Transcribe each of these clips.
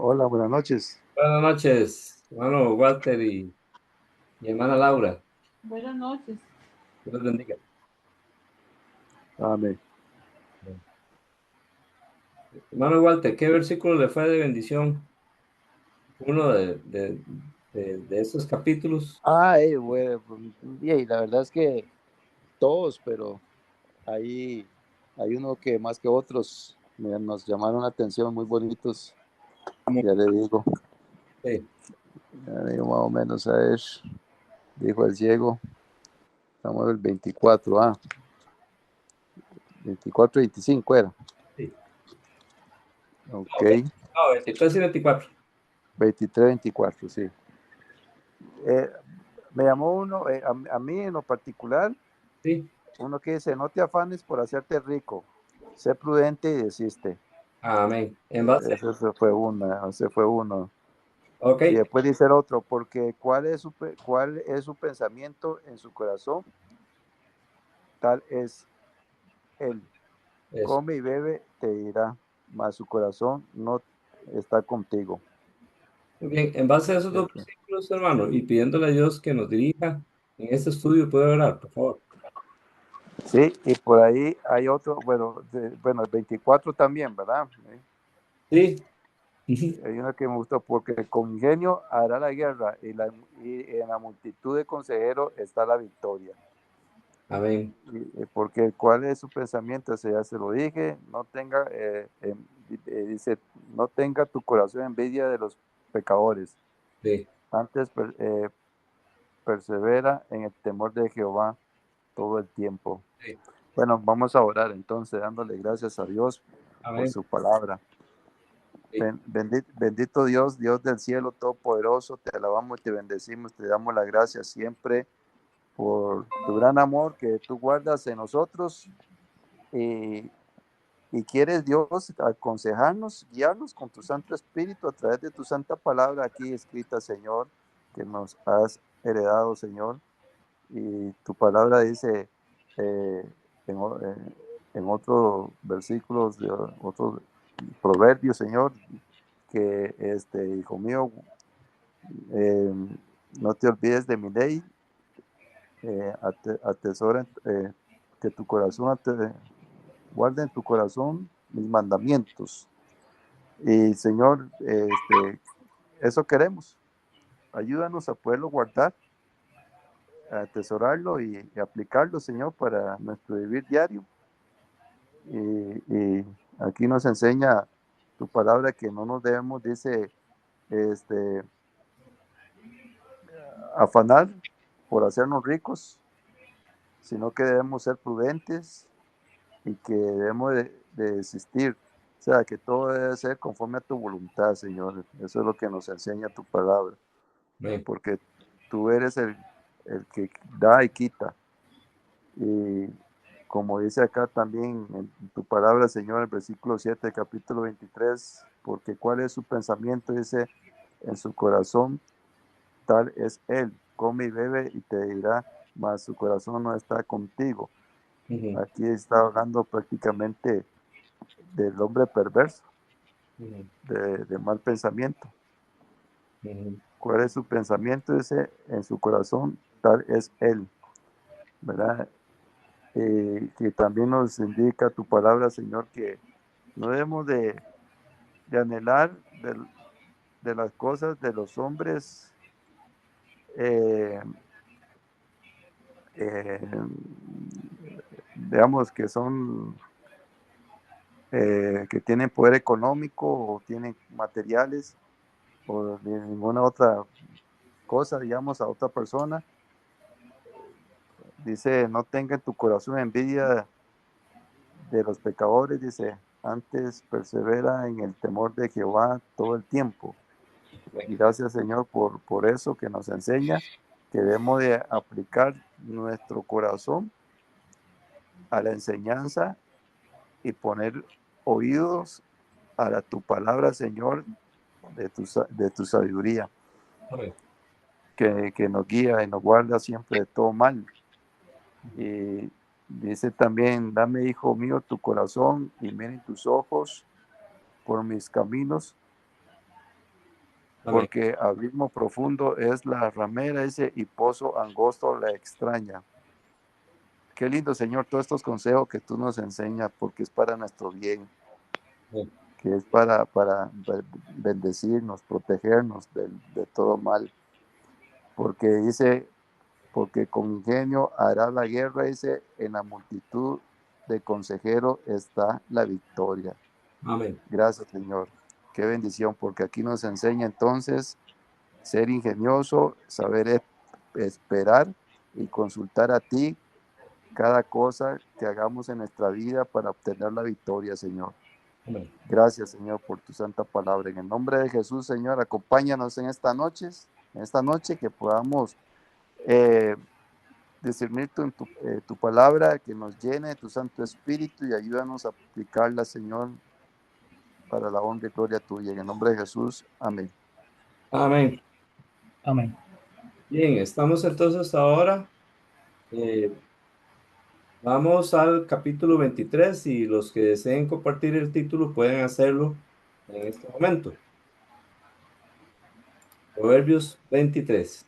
Hola, buenas noches. Buenas noches, hermano Walter y hermana Laura. Buenas noches. Dios los bendiga. Amén. Hermano Walter, ¿qué versículo le fue de bendición? Uno de estos capítulos. Bueno, pues, y la verdad es que todos, pero ahí hay uno que más que otros nos llamaron la atención, muy bonitos. Como- Ya le digo, Sí, más o menos, a ver, dijo el ciego, estamos en el 24, 24, 25 era. sí. Ok, No, no, 23 y 24. 23, 24, sí. Eh, Me llamó uno, a mí en lo particular, Sí. uno que dice, no te afanes por hacerte rico, sé prudente y desiste. Amén. En base. Ese fue uno. Ok. Y después dice el otro, porque cuál es su pensamiento en su corazón, tal es él. Eso. Come y bebe, te dirá, mas su corazón no está contigo. Muy bien. En base a esos dos Este, versículos, hermano, y pidiéndole a Dios que nos dirija en este estudio, puede orar, por favor. Sí, y por ahí hay otro, bueno, el 24 también, ¿verdad? Sí. Ujú. Hay uno que me gustó, porque con ingenio hará la guerra y en la multitud de consejeros está la victoria. Amén. Porque cuál es su pensamiento, o sea, ya se lo dije, dice, no tenga tu corazón envidia de los pecadores, Sí. antes persevera en el temor de Jehová todo el tiempo. Sí. Bueno, vamos a orar entonces, dándole gracias a Dios por Amén. su palabra. Sí. Bendito Dios, Dios del cielo todopoderoso, te alabamos y te bendecimos, te damos la gracia siempre por tu gran amor que tú guardas en nosotros. Y Y quieres, Dios, aconsejarnos, guiarnos con tu Santo Espíritu a través de tu santa palabra aquí escrita, Señor, que nos has heredado, Señor. Y tu palabra dice eh, en, en otros versículos, de otros proverbios, Señor, que hijo mío, eh, no te olvides de mi ley, atesora que tu corazón guarda en tu corazón mis mandamientos. Y Señor, eso queremos. Ayúdanos a poderlo guardar, a atesorarlo y aplicarlo, Señor, para nuestro vivir diario. Y aquí nos enseña tu palabra que no nos debemos, dice, este, afanar por hacernos ricos, sino que debemos ser prudentes y que debemos de desistir. O sea, que todo debe ser conforme a tu voluntad, Señor. Eso es lo que nos enseña tu palabra. Amén. Porque tú eres el que da y quita. Y como dice acá también en tu palabra, Señor, el versículo 7 del capítulo 23, porque cuál es su pensamiento, dice, en su corazón, tal es él. Come y bebe y te dirá, mas su corazón no está contigo. Ujú. Aquí está hablando prácticamente del hombre perverso, Ujú. de mal pensamiento. Ujú. ¿Cuál es su pensamiento? Dice, en su corazón, tal es él, ¿verdad? Que también nos indica tu palabra, Señor, que no debemos de anhelar de las cosas de los hombres, eh, eh, digamos, que son, que tienen poder económico o tienen materiales o de ninguna otra cosa, digamos, a otra persona. Dice, no tenga en tu corazón envidia de los pecadores, dice, antes persevera en el temor de Jehová todo el tiempo. Y gracias, Señor, por eso que nos enseña que debemos de aplicar nuestro corazón a la enseñanza y poner oídos tu palabra, Señor, de tu sabiduría, Amén. que nos guía y nos guarda siempre de todo mal. Y dice también, dame, hijo mío, tu corazón y miren tus ojos por mis caminos Amén. porque abismo profundo es la ramera ese y pozo angosto la extraña. Qué lindo, Señor, todos estos consejos que tú nos enseñas, porque es para nuestro bien, Amén. que es para bendecirnos, protegernos de todo mal, porque dice, porque con ingenio hará la guerra, dice, en la multitud de consejeros está la victoria. Amén. Gracias, Señor. Qué bendición, porque aquí nos enseña entonces ser ingenioso, saber esperar y consultar a ti cada cosa que hagamos en nuestra vida para obtener la victoria, Señor. Amén. Gracias, Señor, por tu santa palabra. En el nombre de Jesús, Señor, acompáñanos en esta noche que podamos eh, discernir tu palabra, que nos llene de tu Santo Espíritu y ayúdanos a aplicarla, Señor, para la honra y gloria tuya. En el nombre de Jesús, amén. Amén. Amén. Bien, estamos entonces ahora. Vamos al capítulo 23 y los que deseen compartir el título pueden hacerlo en este momento. Proverbios 23.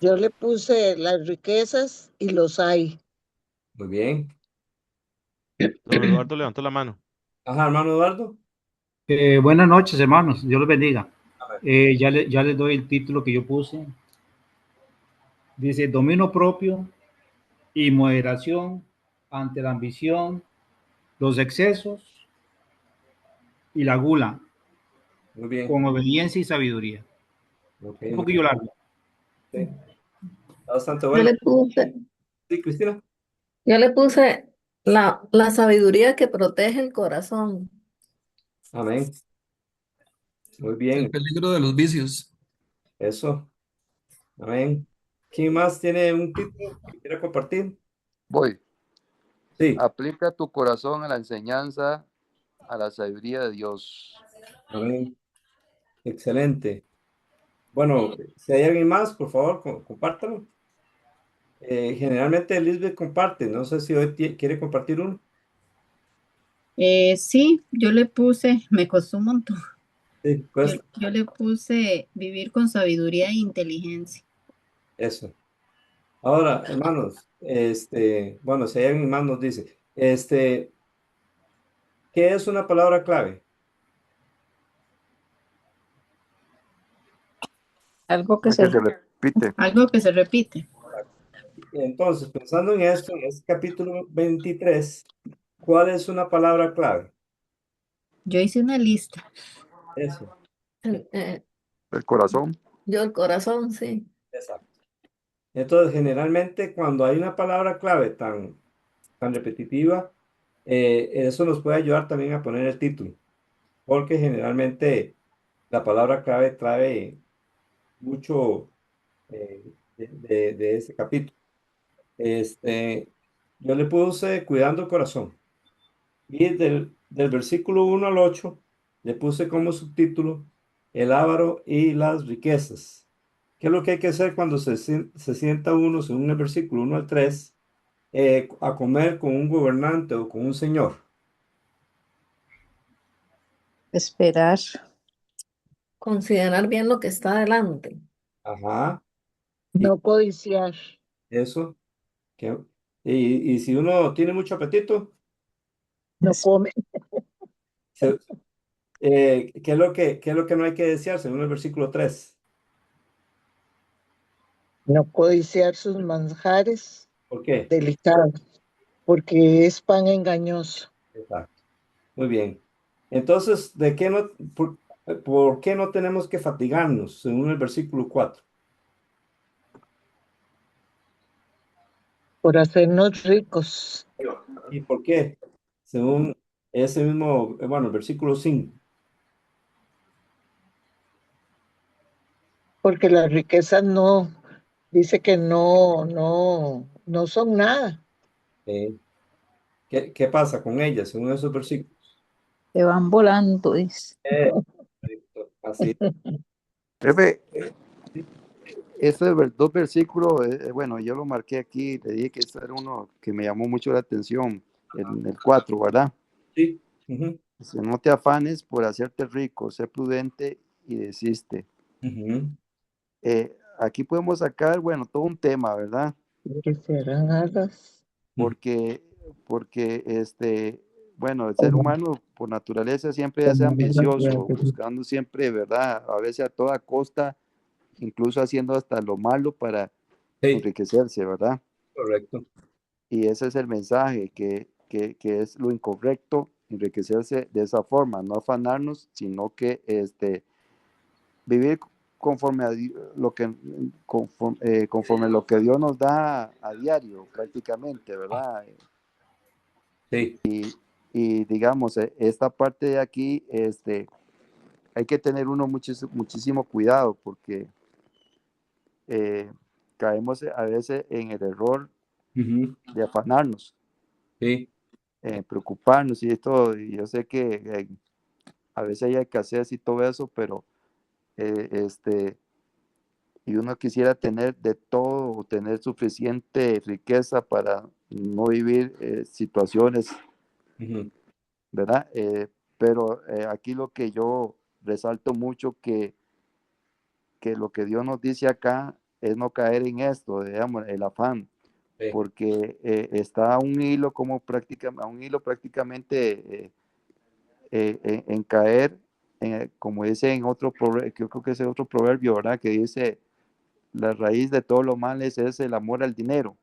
Yo le puse las riquezas y los hay. Muy bien. Don Eduardo levantó la mano. Ajá, hermano Eduardo. Buenas noches, hermanos. Dios los bendiga. Amén. Ya les doy el título que yo puse. Dice, dominio propio y moderación ante la ambición, los excesos y la gula, Muy bien. con obediencia y sabiduría. Ok, Un muy poquillo bien. largo. Sí, está bastante Yo bueno. le puse, Sí, Cristina. yo le puse la sabiduría que protege el corazón. Amén. Muy El bien. peligro de los vicios. Eso. Amén. ¿Quién más tiene un título que quiera compartir? Voy. Sí. Aplica tu corazón a la enseñanza, a la sabiduría de Dios. Amén. Excelente. Bueno, si hay alguien más, por favor, compártalo. Generalmente Lisbeth comparte. No sé si hoy quiere compartir uno. Sí, yo le puse, me costó un montón. Sí, Yo, pues yo le puse vivir con sabiduría e inteligencia. eso. Ahora, hermanos, bueno, si hay alguien más nos dice, ¿qué es una palabra clave? Algo que La que se se repite. Algo que se repite. Entonces, pensando en esto, en este capítulo 23, ¿cuál es una palabra clave? Yo hice una lista. Eso, El, eh, El corazón. yo el corazón, sí. exacto. Entonces, generalmente cuando hay una palabra clave tan repetitiva, eso nos puede ayudar también a poner el título, porque generalmente la palabra clave trae mucho de ese capítulo. Yo le puse cuidando el corazón. Y del versículo 1 al 8 le puse como subtítulo el avaro y las riquezas. ¿Qué es lo que hay que hacer cuando se sienta uno, según el versículo 1 al 3, a comer con un gobernante o con un señor? esperar. Considerar bien lo que está adelante. Ajá, y No codiciar. eso. ¿qué? Y si uno tiene mucho apetito, No come. se- qué es lo que no hay que desear, según el versículo 3? No codiciar sus manjares ¿Por qué? delicados, porque es pan engañoso. Exacto. Muy bien. Entonces, ¿por qué no tenemos que fatigarnos, según el versículo 4? Por hacernos ricos, ¿Y por qué? Según ese mismo, bueno, el versículo 5. porque las riquezas no, dice que no son nada. ¿Qué pasa con ellas, según esos versículos? Se van volando, dice. Correcto, así Jefe, es. dos versículos, bueno, yo lo marqué aquí, le dije que este era uno que me llamó mucho la atención, el 4, ¿verdad? Sí. Ujú. Dice, no te afanes por hacerte rico, sé prudente y desiste. Ujú. Aquí podemos sacar, bueno, todo un tema, ¿verdad? Que serán alas. Porque, bueno, el ser Como, humano por naturaleza siempre es como alas de ambicioso, águila. buscando siempre, ¿verdad? A veces a toda costa, incluso haciendo hasta lo malo para Sí, enriquecerse, ¿verdad? correcto. Y ese es el mensaje, que es lo incorrecto, enriquecerse de esa forma, no afanarnos, sino que vivir conforme lo que conforme lo que Dios nos da a diario, prácticamente, ¿verdad? Sí, Y digamos, esta parte de aquí, hay que tener uno muchísimo cuidado porque eh, caemos a veces en el error ujú, de afanarnos, sí, preocuparnos y todo. Y yo sé que a veces hay escasez y todo eso, pero y uno quisiera tener de todo, o tener suficiente riqueza para no vivir situaciones, ujú, ¿verdad? Pero aquí lo que yo resalto mucho que lo que Dios nos dice acá es no caer en esto, digamos, el afán, sí, porque está a un hilo como prácticamente, a un hilo prácticamente en caer, como dice en otro proverbio, yo creo que es otro proverbio, ¿verdad? Que dice, la raíz de todo lo mal es el amor al dinero.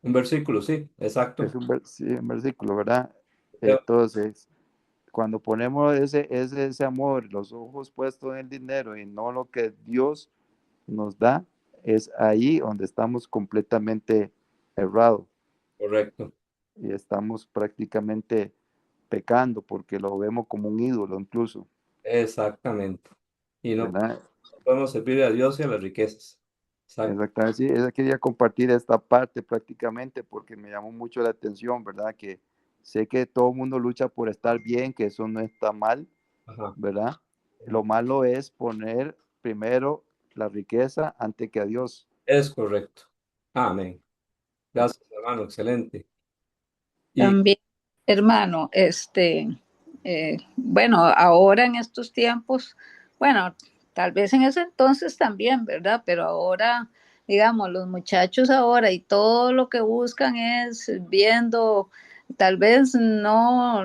un versículo, sí, Es exacto. sí, un versículo, ¿verdad? Yo- Entonces, cuando ponemos ese amor, los ojos puestos en el dinero y no lo que Dios nos da, es ahí donde estamos completamente errados Correcto, y estamos prácticamente pecando porque lo vemos como un ídolo incluso, exactamente. Y no ¿verdad? podemos servir a Dios y a las riquezas. Exacto. Exactamente, sí, esa quería compartir esta parte prácticamente porque me llamó mucho la atención, ¿verdad? Que sé que todo el mundo lucha por estar bien, que eso no está mal, Ajá. ¿verdad? Lo malo es poner primero la riqueza antes que a Dios. Es correcto. Amén. Gracias, hermano. Excelente. Y También, hermano, bueno, ahora en estos tiempos, bueno, tal vez en ese entonces también, ¿verdad? Pero ahora, digamos, los muchachos ahora y todo lo que buscan es viendo, tal vez no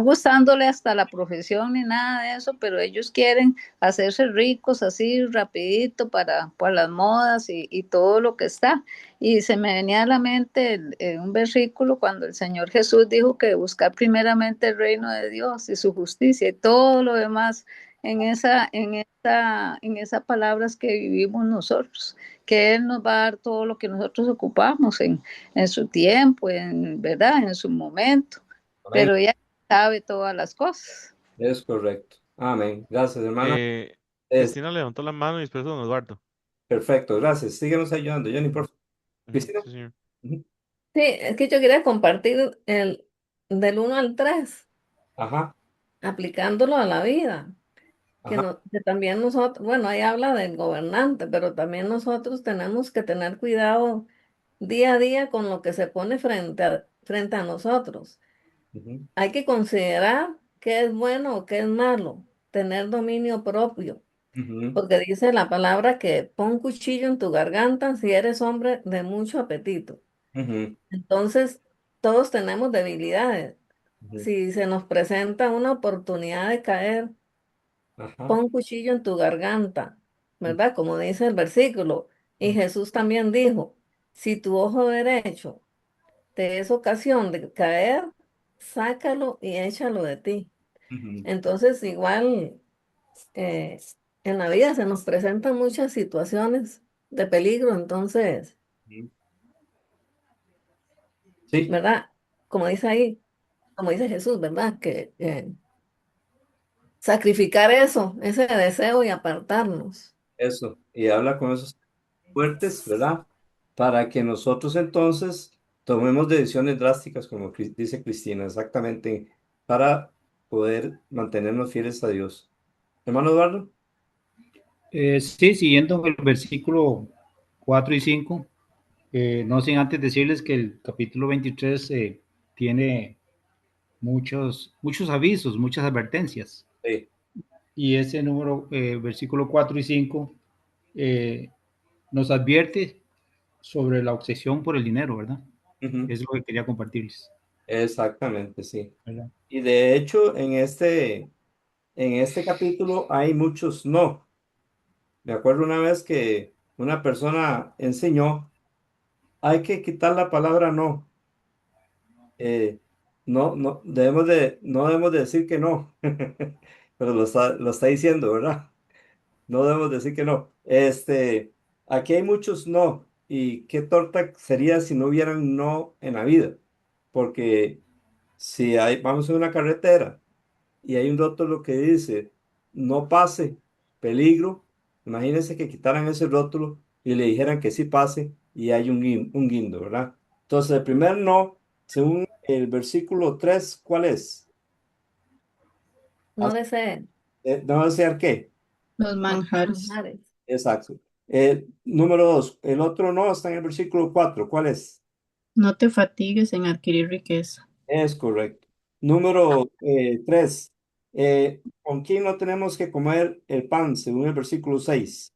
gustándole hasta la profesión ni nada de eso, pero ellos quieren hacerse ricos así rapidito por las modas y todo lo que está. Y se me venía a la mente un versículo cuando el Señor Jesús dijo que buscar primeramente el reino de Dios y su justicia y todo lo demás en esas palabras que vivimos nosotros, que Él nos va a dar todo lo que nosotros ocupamos en su tiempo, ¿verdad? En su momento, amén. pero ella sabe todas las cosas. Es correcto. Amén. Gracias, hermana. Es Cristina levantó la mano y después don Eduardo. perfecto. Gracias. Síguenos ayudando, Johnny, por favor. Ujú, Cristina. sí, señor. Ujú. Sí, es que yo quería compartir el del 1 al 3, Ajá, aplicándolo a la vida. ajá. Que también nosotros, bueno, ahí habla del gobernante, pero también nosotros tenemos que tener cuidado día a día con lo que se pone frente a nosotros. Ujú, Hay que considerar qué es bueno o qué es malo, tener dominio propio, ujú, porque dice la palabra que pon cuchillo en tu garganta si eres hombre de mucho apetito. ujú, Entonces, todos tenemos debilidades. ujú. Si se nos presenta una oportunidad de caer, Ajá. pon cuchillo en tu garganta, Ujú, ¿verdad? Como dice el versículo. Y Jesús también dijo, si tu ojo derecho te es ocasión de caer, sácalo y échalo de ti. ujú, Entonces, igual eh, en la vida se nos presentan muchas situaciones de peligro, entonces, ujú. Sí, ¿verdad? Como dice ahí, como dice Jesús, ¿verdad? Que sacrificar eso, ese deseo y apartarnos. eso. Y habla con esos fuertes, ¿verdad? Para que nosotros entonces tomemos decisiones drásticas, como dice Cristina, exactamente, para poder mantenernos fieles a Dios. Hermano Eduardo. Sí, siguiendo el versículo 4 y 5, no sin antes decirles que el capítulo 23 tiene muchos avisos, muchas advertencias. Sí. y ese número, versículo 4 y 5, nos advierte sobre la obsesión por el dinero, ¿verdad? Ujú. Es lo que quería compartirles, Exactamente, sí. ¿verdad? Y de hecho, en este capítulo hay muchos no. Me acuerdo una vez que una persona enseñó, hay que quitar la palabra no. Eh, no debemos de decir que no, pero lo está diciendo, ¿verdad? No debemos decir que no. Aquí hay muchos no, y qué torta sería si no hubieran no en la vida, porque si vamos en una carretera y hay un rótulo que dice no pase, peligro, imagínense que quitaran ese rótulo y le dijeran que sí pase y hay un guindo, ¿verdad? Entonces, el primer no, según el versículo 3, ¿cuál es? No deseen ¿No desear qué? Los manjares. manjares. Exacto. Número 2, el otro no está en el versículo 4, ¿cuál es? No te fatigues en adquirir riqueza. Es correcto. Número 3, ¿con quién no tenemos que comer el pan, según el versículo 6?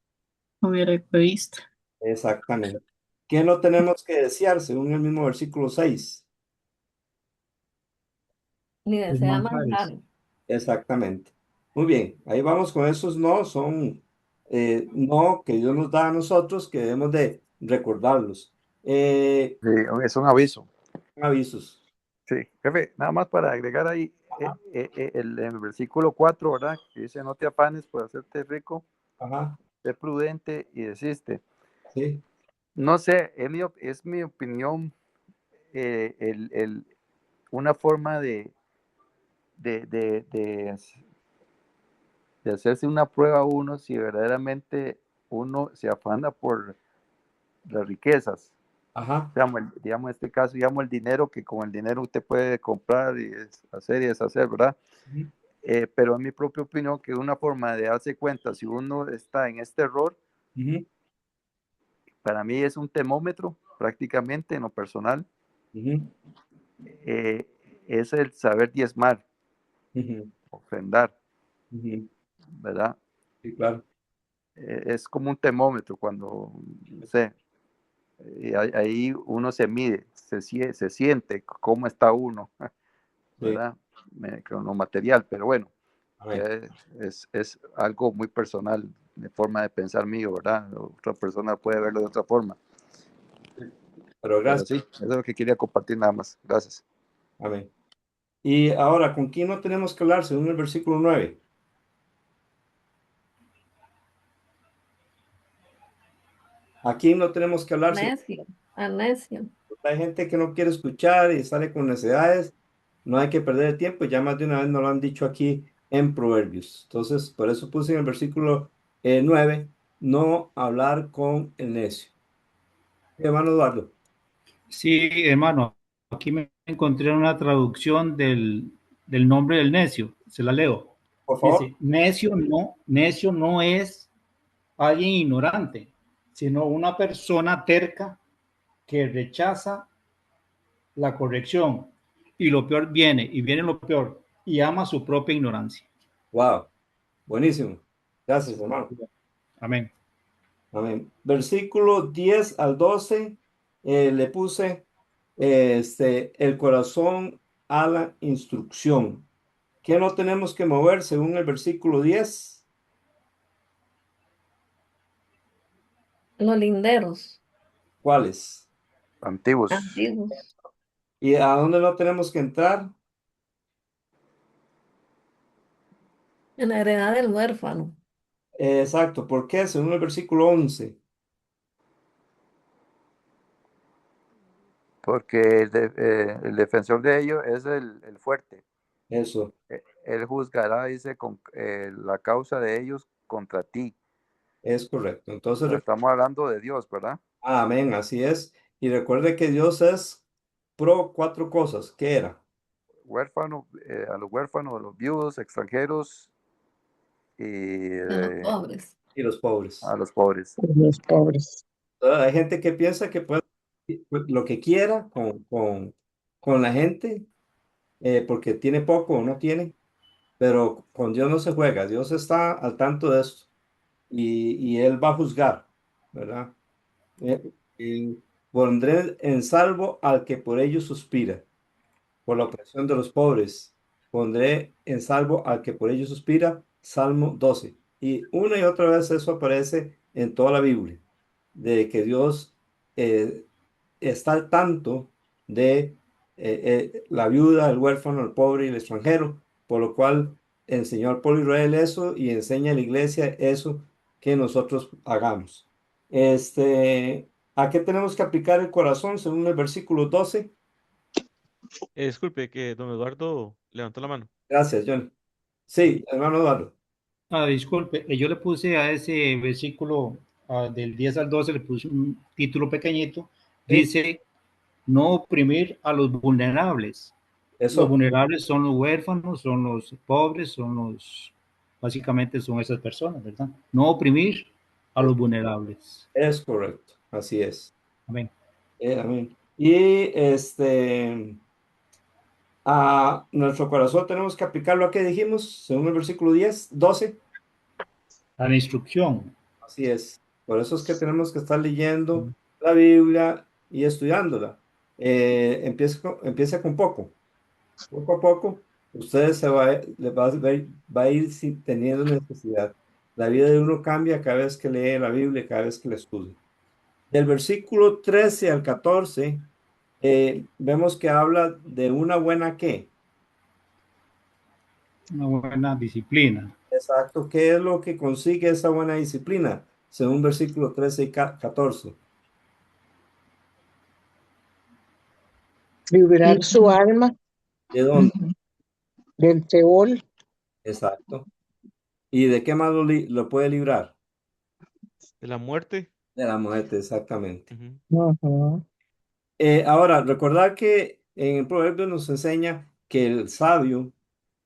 Con el egoísta. Exactamente. ¿Qué no tenemos que desear, según el mismo versículo 6? Ni Los desea manjares. manjares. Exactamente. Muy bien, ahí vamos con esos no, son no que Dios nos da a nosotros que debemos de recordarlos. Sí, es un aviso. Avisos. Sí, jefe, nada más para agregar ahí Ajá, el versículo 4, ¿verdad? Que dice, no te afanes por hacerte rico, ajá, sé prudente y desiste. sí, No sé, es mi opinión, una forma de, de, de, de hacerse una prueba a uno si verdaderamente uno se afana por las riquezas. ajá, Digamos, en este caso, digamos, el dinero, que con el dinero usted puede comprar y hacer y deshacer, ¿verdad? ujú, Pero en mi propia opinión, que una forma de darse cuenta si uno está en este error, ujú, para mí es un termómetro, prácticamente, en lo personal, ujú, eh, es el saber diezmar, ujú, ofrendar, ujú. ¿verdad? Sí, claro. Es como un termómetro cuando, no sé, ahí uno se mide, se siente cómo está uno, Sí, ¿verdad? Con lo material, pero bueno, amén. ya es algo muy personal, de forma de pensar mío, ¿verdad? Otra persona puede verlo de otra forma, Pero pero gracias. sí, eso es lo que quería compartir nada más. Gracias. Amén. Y ahora, ¿con quién no tenemos que hablar, según el versículo 9? ¿A quién no tenemos que hablar? Necio, a necio. Hay gente que no quiere escuchar y sale con necesidades. No hay que perder el tiempo. Ya más de una vez nos lo han dicho aquí en Proverbios. Entonces, por eso puse en el versículo 9, no hablar con el necio. Hermano Eduardo, Sí, hermano, aquí me encontré una traducción del nombre del necio, se la leo. por favor. Dice, necio no es alguien ignorante, sino una persona terca que rechaza la corrección. Y lo peor viene, y viene lo peor, y ama su propia ignorancia. Wow, buenísimo. Gracias, hermano. Amén. Amén. Versículo 10 al 12, le puse el corazón a la instrucción. ¿Qué no tenemos que mover según el versículo 10? Los linderos, ¿Cuáles? Antiguos, antiguos, ¿Y a dónde no tenemos que entrar? en la heredad del huérfano. Exacto. ¿Por qué? Según el versículo 11. porque el defensor de ellos es el fuerte. Eso Él juzgará, dice, la causa de ellos contra ti. es correcto. Entonces, Pero estamos hablando de Dios, ¿verdad? amén, así es. Y recuerde que Dios es pro cuatro cosas. ¿Qué era? A los huérfanos, a los viudos, extranjeros y De los pobres. Y los pobres. a los pobres. Los pobres. Hay gente que piensa que puede lo que quiera con la gente porque tiene poco o no tiene. pero con Dios no se juega. Dios está al tanto de esto y Él va a juzgar, ¿verdad? Eh, y pondré en salvo al que por ellos suspira, por la opresión de los pobres. Pondré en salvo al que por ellos suspira. Salmo 12. Y una y otra vez eso aparece en toda la Biblia, de que Dios eh, está al tanto de la viuda, el huérfano, el pobre y el extranjero, por lo cual enseñó al pueblo de Israel eso y enseña a la iglesia eso que nosotros hagamos. ¿A qué tenemos que aplicar el corazón según el versículo 12? Disculpe, que don Eduardo levantó la mano. Gracias, John. Sí, hermano Eduardo. Disculpe, yo le puse a ese versículo del 10 al 12, le puse un título pequeñito. Sí, Dice, no oprimir a los vulnerables. Los eso vulnerables son los huérfanos, son los pobres, básicamente son esas personas, ¿verdad? No oprimir a es, los vulnerables. es correcto. Así es. Amén. Amén. Y a nuestro corazón tenemos que aplicarlo a que dijimos, según el versículo 10, 12. A la instrucción. Así es. Por eso es que tenemos que estar leyendo la Biblia y estudiándola. Empieza con poco. Poco a poco, ustedes va a ir teniendo necesidad. La vida de uno cambia cada vez que lee la Biblia, cada vez que la estudia. Del versículo 13 al 14, vemos que habla de una buena qué. Una buena disciplina. Exacto, ¿qué es lo que consigue esa buena disciplina? Según versículo 13 y 14. Liberar su alma ¿De dónde? del Seol. Exacto. ¿Y de qué más lo puede librar? De la muerte. De la muerte, exactamente. Ujú. Ujú. Ahora, recordar que en el proverbio nos enseña que el sabio,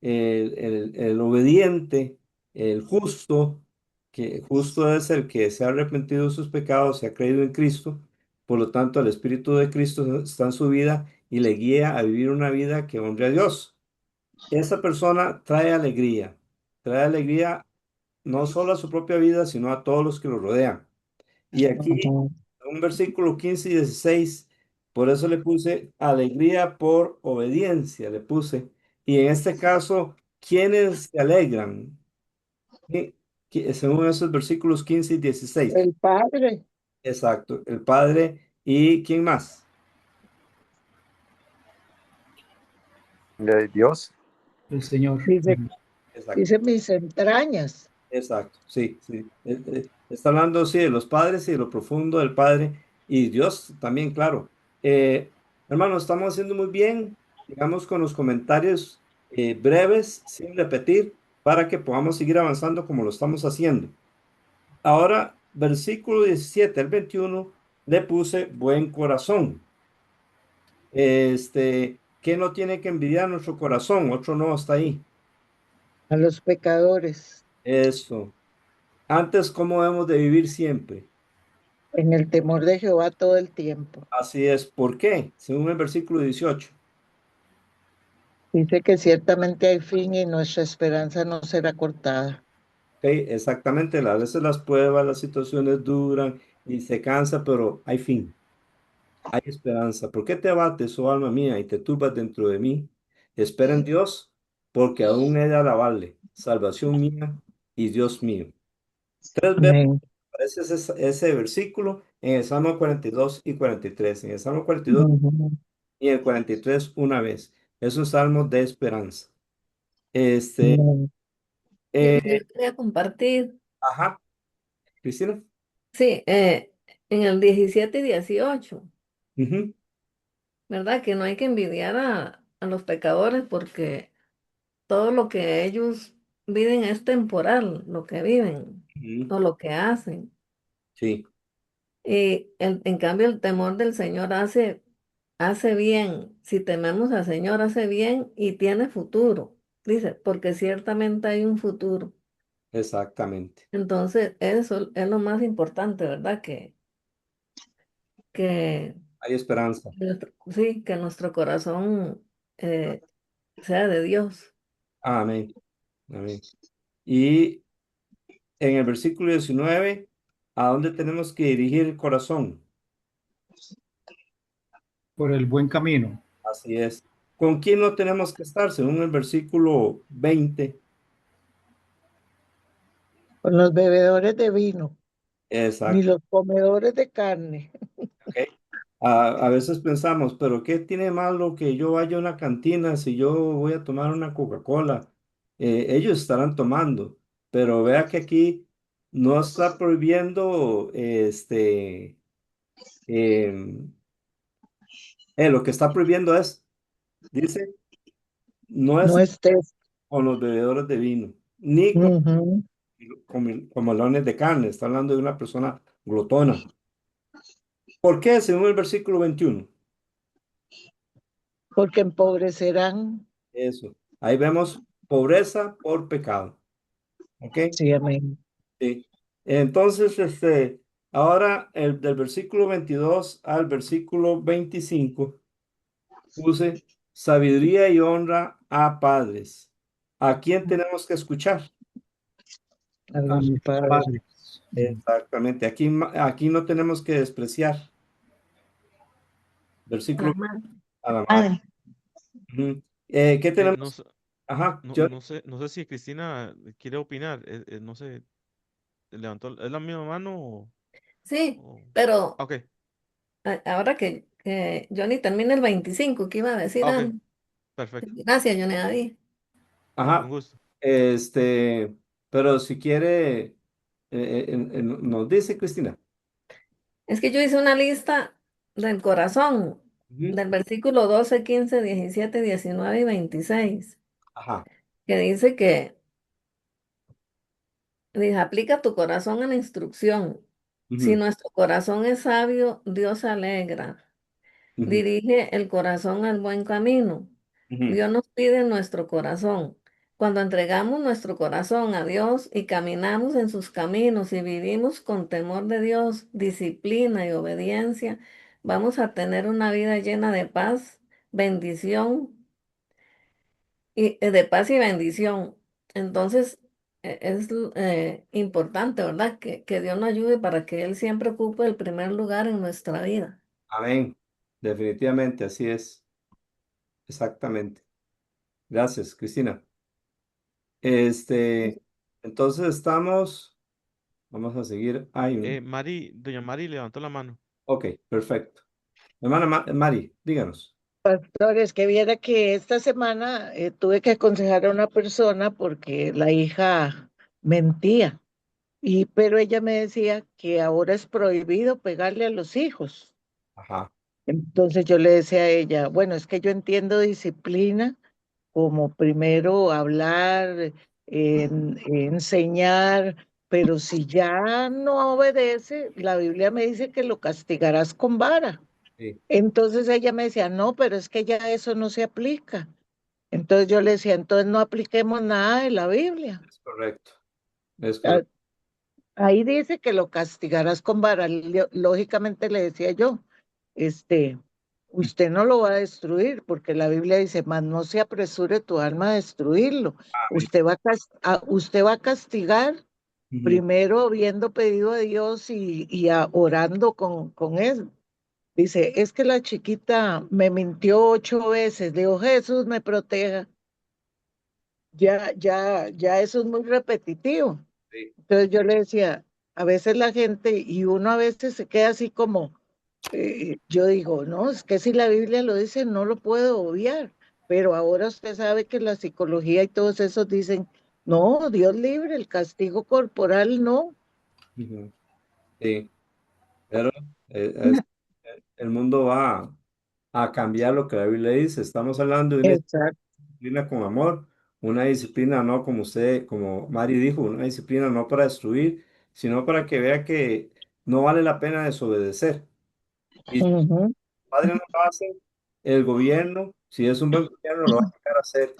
el obediente, el justo, que justo es el que se ha arrepentido de sus pecados, se ha creído en Cristo, por lo tanto el Espíritu de Cristo está en su vida y le guía a vivir una vida que honre a Dios. Esa persona trae alegría no solo a su propia vida, sino a todos los que lo rodean. Y aquí Ujú. un versículo 15 y 16, por eso le puse alegría por obediencia, le puse. Y en este caso, ¿quiénes se alegran? ¿Qué- Según esos versículos 15 y 16. El Padre, Exacto, el Padre y ¿quién más? Dios. El Señor. dice, Exacto, dice mis entrañas. exacto, sí, sí. Está hablando, sí, de los padres y de lo profundo del Padre y Dios también, claro. Hermano, estamos haciendo muy bien, digamos, con los comentarios breves, sin repetir, para que podamos seguir avanzando como lo estamos haciendo. Ahora, versículo 17 al 21, le puse buen corazón. ¿Qué no tiene que envidiar nuestro corazón? Otro no está ahí. A los pecadores, Eso. Antes, ¿cómo debemos de vivir siempre? en el temor de Jehová todo el tiempo. Así es. ¿Por qué? Según el versículo 18. Dice que ciertamente hay fin y nuestra esperanza no será cortada. Ok, exactamente. A veces las pruebas, las situaciones duran y se cansa, pero hay fin. Hay esperanza. ¿Por qué te abates, oh alma mía, y te turbas dentro de mí? Espera en Dios, porque aún he de alabarle, salvación mía y Dios mío. Tres veces Amén. aparece ese versículo en el Salmo 42 y 43. En el Salmo 42 Ujú. y el 43 una vez. Es un salmo de esperanza. Este, Amén. eh, Yo quería compartir, ajá, Cristina. sí, en el 17 y 18, Ujú, ¿verdad? Que no hay que envidiar a los pecadores porque todo lo que ellos viven es temporal, lo que viven ujú, o lo que hacen. sí, Y en cambio el temor del Señor hace bien. Si tememos al Señor, hace bien y tiene futuro. Dice, porque ciertamente hay un futuro. exactamente. Entonces, eso es lo más importante, ¿verdad? Que Hay esperanza. sí, que nuestro corazón sea de Dios. Amén. Amén. Y en el versículo 19, ¿a dónde tenemos que dirigir el corazón? por el buen camino. Así es. ¿Con quién no tenemos que estar? Según el versículo 20. Con los bebedores de vino, ni Exacto. los comedores de carne. ¿Ok? A veces pensamos, pero ¿qué tiene malo que yo vaya a una cantina si yo voy a tomar una Coca-Cola? Ellos estarán tomando, pero vea que aquí no está prohibiendo em, lo que está prohibiendo es, dice, no No es estés. con los bebedores de vino, ni con Ujú. comolones de carne. Está hablando de una persona glotona. ¿Por qué? Según el versículo 21. Porque empobrecerán. Eso. Ahí vemos pobreza por pecado. ¿Ok? Sí, amén. Sí. Entonces, ahora del versículo 22 al versículo 25 puse sabiduría y honra a padres. ¿A quién tenemos que escuchar? A A los nuestros padres. padres. Exactamente. Aquí no tenemos que despreciar. Versículo a la madre. Madre. Ujú. ¿Qué No, tenemos? Ajá, yo. no sé si Cristina quiere opinar. No sé, levantó, ¿es la misma mano Sí, o- pero Ah, ok, ahora que Johnny termina el 25, ¿qué iba a decir ah, ok, algo? perfecto. Gracias, Johnny David. Un Ajá. gusto. Pero si quiere, nos dice Cristina. Es que yo hice una lista del corazón, Ujú. del versículo 12, 15, 17, 19 y 26, Ajá. que dice, aplica tu corazón a la instrucción. Si Ujú, nuestro corazón es sabio, Dios se alegra. ujú, Dirige el corazón al buen camino. ujú. Dios nos pide nuestro corazón. Cuando entregamos nuestro corazón a Dios y caminamos en sus caminos y vivimos con temor de Dios, disciplina y obediencia, vamos a tener una vida llena de paz, bendición de paz y bendición. Entonces, es importante, ¿verdad? Que Dios nos ayude para que Él siempre ocupe el primer lugar en nuestra vida. Amén. Definitivamente, así es. Exactamente. Gracias, Cristina. Este, entonces vamos a seguir. Doña Mari levantó la mano. Ok, perfecto. Hermana Mari, díganos. Pastores, que viera que esta semana tuve que aconsejar a una persona porque la hija mentía. Pero ella me decía que ahora es prohibido pegarle a los hijos. Ajá. Entonces yo le decía a ella, bueno, es que yo entiendo disciplina como primero hablar, enseñar, pero si ya no obedece, la Biblia me dice que lo castigarás con vara. Sí, Entonces ella me decía, no, pero es que ya eso no se aplica. Entonces yo le decía, entonces no apliquemos nada de la Biblia. es correcto. Es Ah, correcto. ahí dice que lo castigarás con vara. Lógicamente le decía yo, este, usted no lo va a destruir, porque la Biblia dice, mas no se apresure tu alma a destruirlo. Amén. Usted va a castigar Ujú. primero habiendo pedido a Dios orando con él. Dice, es que la chiquita me mintió 8 veces. Dijo, Jesús me proteja. Ya eso es muy repetitivo. Sí, Entonces yo le decía, a veces la gente y uno a veces se queda así como, yo digo, no, es que si la Biblia lo dice, no lo puedo obviar, pero ahora usted sabe que la psicología y todos esos dicen, no, Dios libre, el castigo corporal no. ujú, sí. Pero el mundo va a cambiar lo que la Biblia dice. Estamos hablando de una Exacto. disciplina con amor, una disciplina no como usted, como Mari dijo, una disciplina no para destruir, sino para que vea que no vale la pena desobedecer. Y si los Ujú. padres no lo hacen, el gobierno, si es un buen gobierno, lo va a llegar a hacer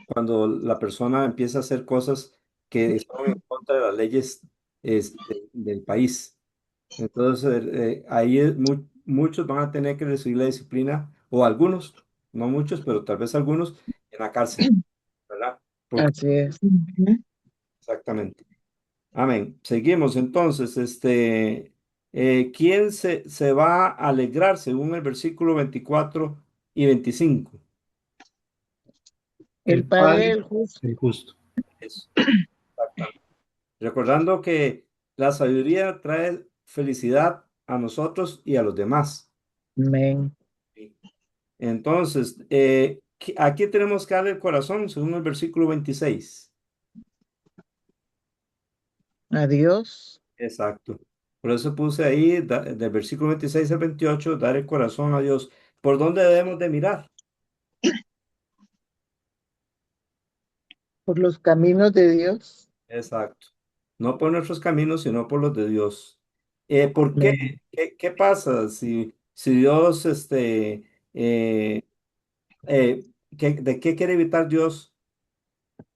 cuando la persona empieza a hacer cosas que son en contra de las leyes del país. Entonces, ahí muchos van a tener que recibir la disciplina, o algunos, no muchos, pero tal vez algunos, en la cárcel, ¿verdad? Porque, Así es. Ujú. exactamente. Amén. Seguimos entonces. ¿Quién se va a alegrar según el versículo 24 y 25? El El Padre Padre, del justo. el justo. Eso, exactamente. Recordando que la sabiduría trae felicidad a nosotros y a los demás. Amén. Sí. Entonces, aquí tenemos que darle el corazón según el versículo 26. Adiós. Exacto. Por eso puse ahí, del versículo 26 al 28, dar el corazón a Dios. ¿Por dónde debemos de mirar? Por los caminos de Dios. Exacto. No por nuestros caminos, sino por los de Dios. ¿Por qué? Amén. ¿Qué pasa si Dios, eh, de qué quiere evitar Dios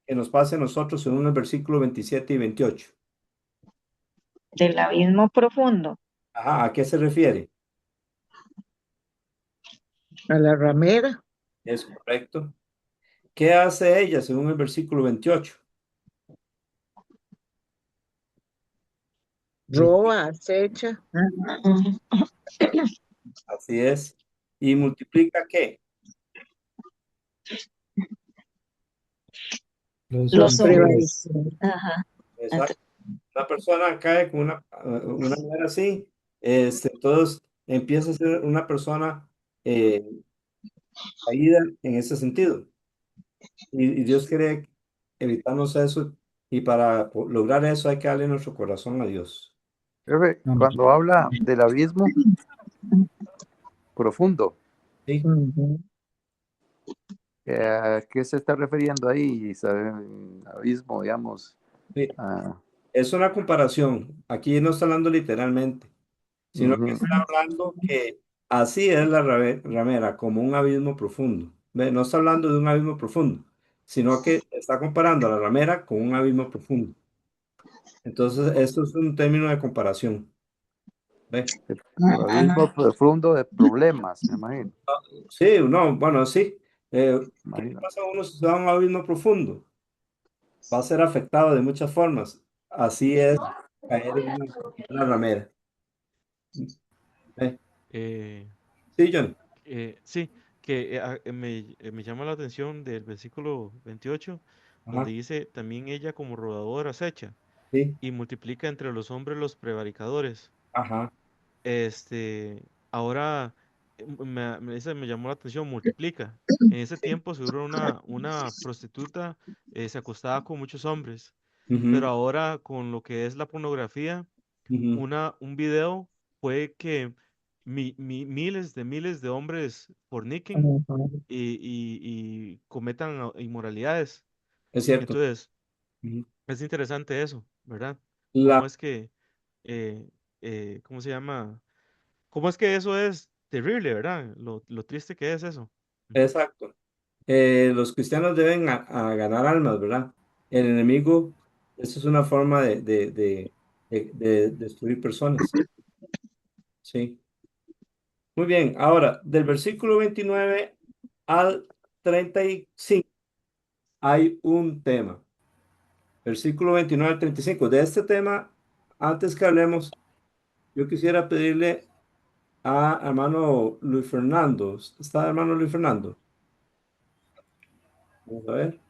que nos pase a nosotros según el versículo 27 y 28? Del abismo profundo. Ajá, ¿a qué se refiere? A la ramera. Es correcto. ¿Qué hace ella según el versículo 28? Roba, acecha. Ujú. Así es. ¿Y multiplica qué? Los Los Con hombres. hombres. prevaricación. Ajá. Exacto. Una persona cae con una manera así, entonces empieza a ser una persona eh, caída en ese sentido. Y Dios quiere evitarnos eso, y para lograr eso hay que darle nuestro corazón a Dios. Jefe, Amén. cuando habla del abismo profundo, ¿Sí? Ujú. ¿a qué se está refiriendo ahí? ¿Sabe? Abismo, digamos. Sí. Ah, Es una comparación. Aquí no está hablando literalmente, sino que ujú. está hablando que así es la ramera, como un abismo profundo. ¿Ve? No está hablando de un abismo profundo, sino que está comparando a la ramera con un abismo profundo. Entonces, esto es un término de comparación. ¿Ve? El abismo profundo de problemas, me imagino. Sí, no, bueno, sí. ¿Qué le Imagino. pasa a uno si se va a un abismo profundo? Va a ser afectado de muchas formas. Así es caer en una ramera. ¿Ve? Eh, Sí, John. sí, que me llama la atención del versículo 28, donde Ajá, dice, también ella como rodadora acecha sí, y multiplica entre los hombres los prevaricadores. ajá, Ahora, esa me llamó la atención, multiplica. En ese tiempo seguro una prostituta se acostaba con muchos hombres, pero ujú, ahora con lo que es la pornografía, ujú. un video puede que miles de hombres forniquen Ujú. y cometan inmoralidades. Es cierto. Entonces, Ujú. es interesante eso, ¿verdad? La, ¿Cómo es que, cómo se llama? ¿Cómo es que eso es terrible, ¿verdad? Lo triste que es eso. Ujú. exacto. Los cristianos deben a ganar almas, ¿verdad? El enemigo, eso es una forma de destruir personas. Sí. Muy bien. Ahora, del versículo 29 al 35 hay un tema. Versículo 29 al 35. De este tema, antes que hablemos, yo quisiera pedirle a hermano Luis Fernando. ¿Está hermano Luis Fernando? Vamos a ver.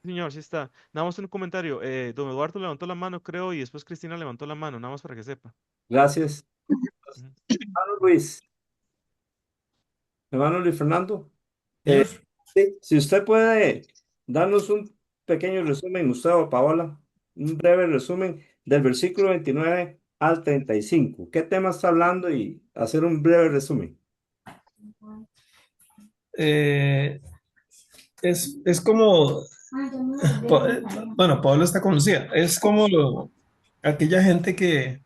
Señor, sí está. Nada más un comentario. Don Eduardo levantó la mano, creo, y después Cristina levantó la mano, nada más para que sepa. Gracias. Ujú. Hermano Luis. Hermano Luis Fernando. Eh, Señor, sí, si usted puede darnos un pequeño resumen, usted o Paola, un breve resumen del versículo 29 al 35. ¿Qué tema está hablando? Y hacer un breve resumen. eh, es como, bueno, Pablo está con Lucía, es como aquella gente que,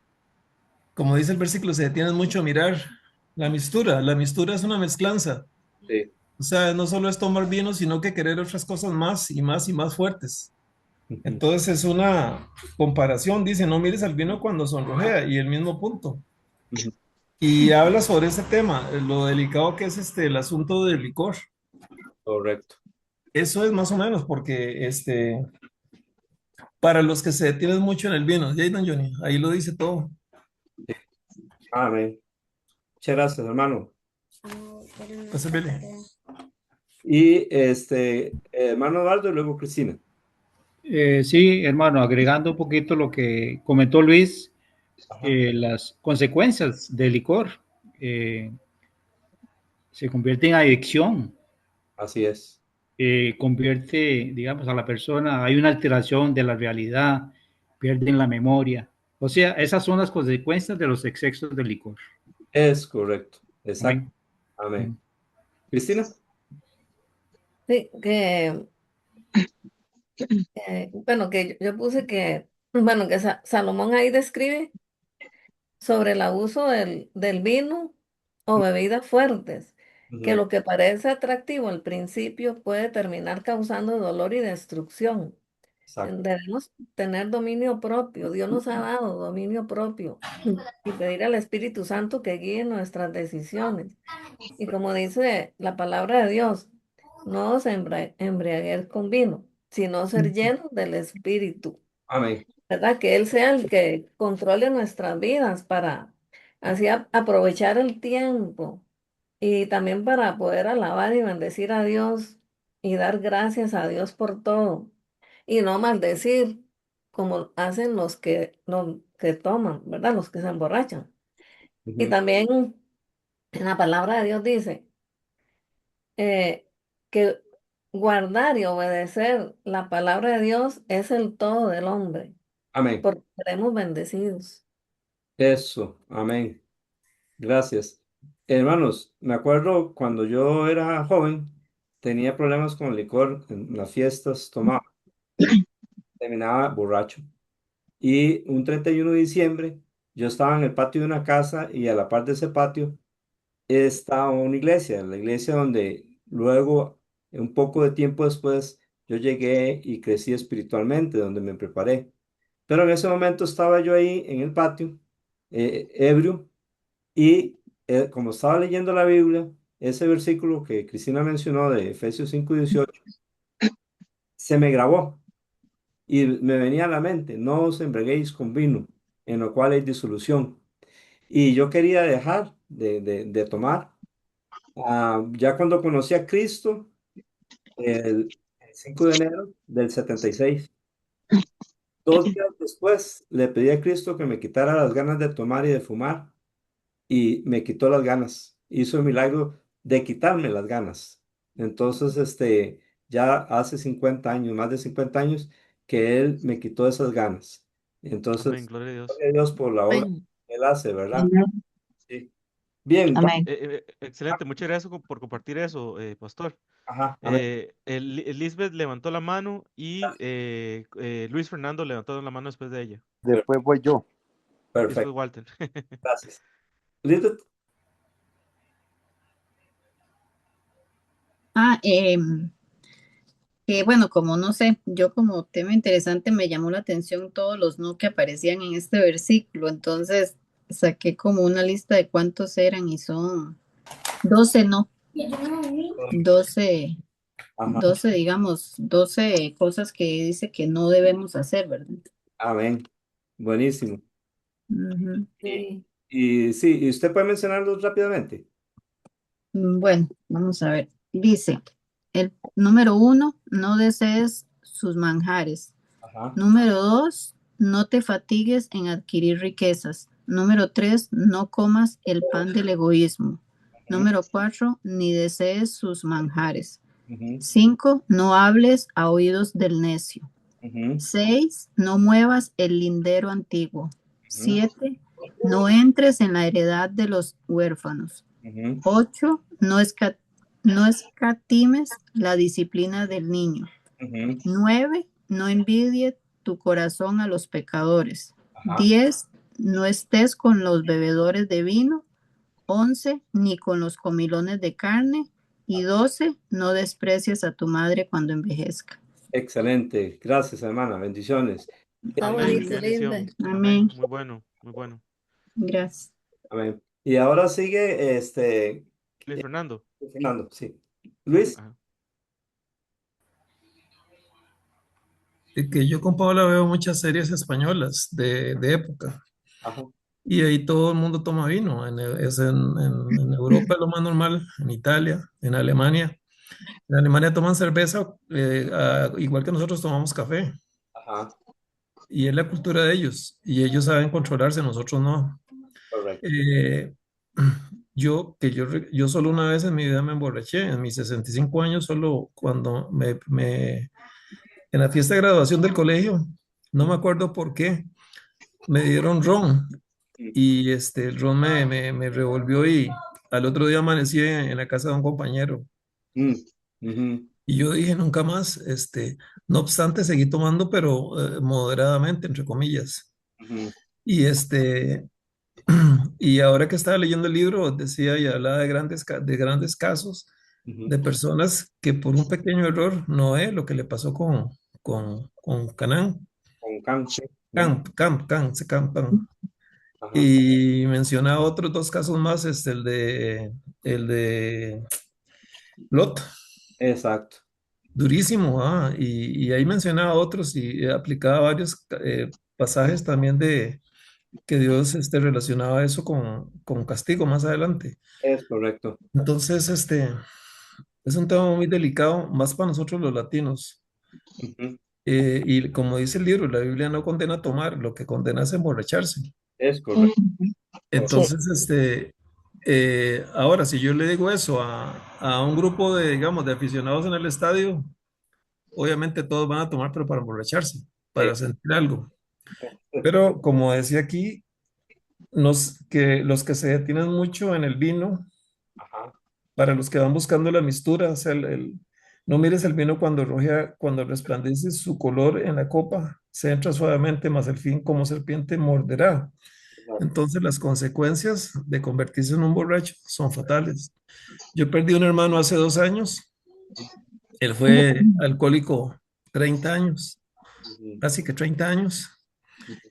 como dice el versículo, se detienen mucho a mirar la mistura es una mezclanza, Sí. o sea, no solo es tomar vino, sino que querer otras cosas más y más y más fuertes. Ujú, Entonces es una comparación, dice, no mires al vino cuando sonrojea, y el mismo punto. ujú. Y habla sobre ese tema, lo delicado que es el asunto del licor. Correcto. Eso es más o menos porque para los que se detienen mucho en el vino, ya don Johnny, ahí lo dice todo. Amén. Muchas gracias, hermano. Pase, Billy. Y hermano Eduardo y luego Cristina. Sí, hermano, agregando un poquito lo que comentó Luis, Ajá. las consecuencias del licor se convierten en adicción, Así es. convierte, digamos, a la persona, hay una alteración de la realidad, pierden la memoria. O sea, esas son las consecuencias de los excesos del licor. Es correcto. Exacto. Amén. Amén. Cristina. Sí, bueno, que yo puse que, bueno, que Salomón ahí describe sobre el abuso del vino o bebidas fuertes, que Ujú. lo que parece atractivo al principio puede terminar causando dolor y destrucción. Exacto. Debemos tener dominio propio. Dios nos ha dado dominio propio y pedir al Espíritu Santo que guíe nuestras decisiones. Y como dice la palabra de Dios, no os embriaguez con vino, sino ser llenos del Espíritu. Amén. ¿Verdad? Que Él sea el que controle nuestras vidas para así aprovechar el tiempo y también para poder alabar y bendecir a Dios y dar gracias a Dios por todo y no maldecir como hacen los que toman, ¿verdad? Los que se emborrachan. Y Ujú. también en la palabra de Dios dice eh, que guardar y obedecer la palabra de Dios es el todo del hombre, Amén. porque seremos bendecidos. Eso. Amén. Gracias. Hermanos, me acuerdo cuando yo era joven, tenía problemas con el licor en las fiestas, tomaba, terminaba borracho. Y un 31 de diciembre, yo estaba en el patio de una casa y a la par de ese patio estaba una iglesia, la iglesia donde luego, un poco de tiempo después, yo llegué y crecí espiritualmente, donde me preparé. Pero en ese momento estaba yo ahí en el patio, ebrio, y como estaba leyendo la Biblia, ese versículo que Cristina mencionó de Efesios 5:18 se me grabó y me venía a la mente: no os embriaguéis con vino, en lo cual hay disolución. Y yo quería dejar de tomar. Ya cuando conocí a Cristo, el 5 de enero del 76, 2 días después, le pedí a Cristo que me quitara las ganas de tomar y de fumar, y me quitó las ganas. Hizo el milagro de quitarme las ganas. Entonces, ya hace 50 años, más de 50 años, que Él me quitó esas ganas. Amén, Entonces, gloria a Dios. gloria a Dios por la obra Amén. que Él hace, ¿verdad? Amén. Sí. Bien, Amén. Excelente, muchas gracias por compartir eso, pastor. ajá, amén. Lisbeth levantó la mano y Luis Fernando levantó la mano después de ella. Después voy yo. Y después Perfecto, Walter. gracias. Lisbeth. Ah, que bueno, como no sé, yo como tema interesante me llamó la atención todos los no que aparecían en este versículo, entonces saqué como una lista de cuántos eran y son 12 no, 12 Ajá, 12 digamos, 12 cosas que dice que no debemos hacer, ¿verdad? amén. Buenísimo. Ujú. Y, Sí. y sí, ¿y usted puede mencionarlos rápidamente? Bueno, vamos a ver. Dice, el número 1, no desees sus manjares. Ajá. Número 2, no te fatigues en adquirir riquezas. Número 3, no comas el pan del egoísmo. Ujú, Número 4, ni desees sus manjares. ujú, 5, no hables a oídos del necio. ujú, 6, no muevas el lindero antiguo. ujú, 7, no entres en la heredad de los huérfanos. ujú, 8, no escatimes la disciplina del niño. ujú. 9, no envidie tu corazón a los pecadores. Ajá. 10, no estés con los bebedores de vino. 11, ni con los comilones de carne. Y 12, no desprecies a tu madre cuando envejezca. Excelente. Gracias, hermana. Bendiciones. Está Amén, qué bonito, bendición. Lisbeth. Amén, Amén. muy bueno, muy bueno. Gracias. Amén. Y ahora sigue Luis Fernando. Fernando, sí. Luis. Ajá. que yo con Paola veo muchas series españolas de época. Ajá, Y ahí todo el mundo toma vino. En Europa es lo más normal, en Italia, en Alemania. En Alemania toman cerveza, igual que nosotros tomamos café. ajá, Y es la cultura de ellos. Y ellos saben controlarse, nosotros no. correcto. Eh, yo solo una vez en mi vida me emborraché, en mis 65 años, solo cuando en la fiesta de graduación del colegio, no me acuerdo por qué, me dieron ron y el ron me revolvió y al otro día amanecí en la casa de un compañero. Mm, ujú, Y yo dije, nunca más, no obstante, seguí tomando, pero moderadamente, entre comillas. ujú, Y y ahora que estaba leyendo el libro, decía y hablaba de grandes casos ujú. de personas que por un pequeño error, Noé, lo que le pasó con Canaán, Con cáncer. Cam. Ajá, Y menciona otros dos casos más, el de Lot, exacto. durísimo, y ahí mencionaba otros y aplicaba varios pasajes también de que Dios relacionaba eso con castigo más adelante. Es correcto. Entonces, es un tema muy delicado, más para nosotros los latinos. Ujú, Y como dice el libro, la Biblia no condena a tomar, lo que condena es emborracharse. es correcto. Ujú. Sí. Entonces, ahora, si yo le digo eso a un grupo de, digamos, de aficionados en el estadio, obviamente todos van a tomar, pero para emborracharse, para Exacto. sentir algo. Pero como decía aquí, que los que se detienen mucho en el vino, Ajá, para los que van buscando la mistura, o sea, no mires el vino cuando rojea, cuando resplandece su color en la copa, se entra suavemente, mas el fin como serpiente morderá. exacto. Entonces las consecuencias de convertirse en un borracho son fatales. Yo perdí un hermano hace 2 años, él fue alcohólico 30 años, Ujú, casi que 30 años,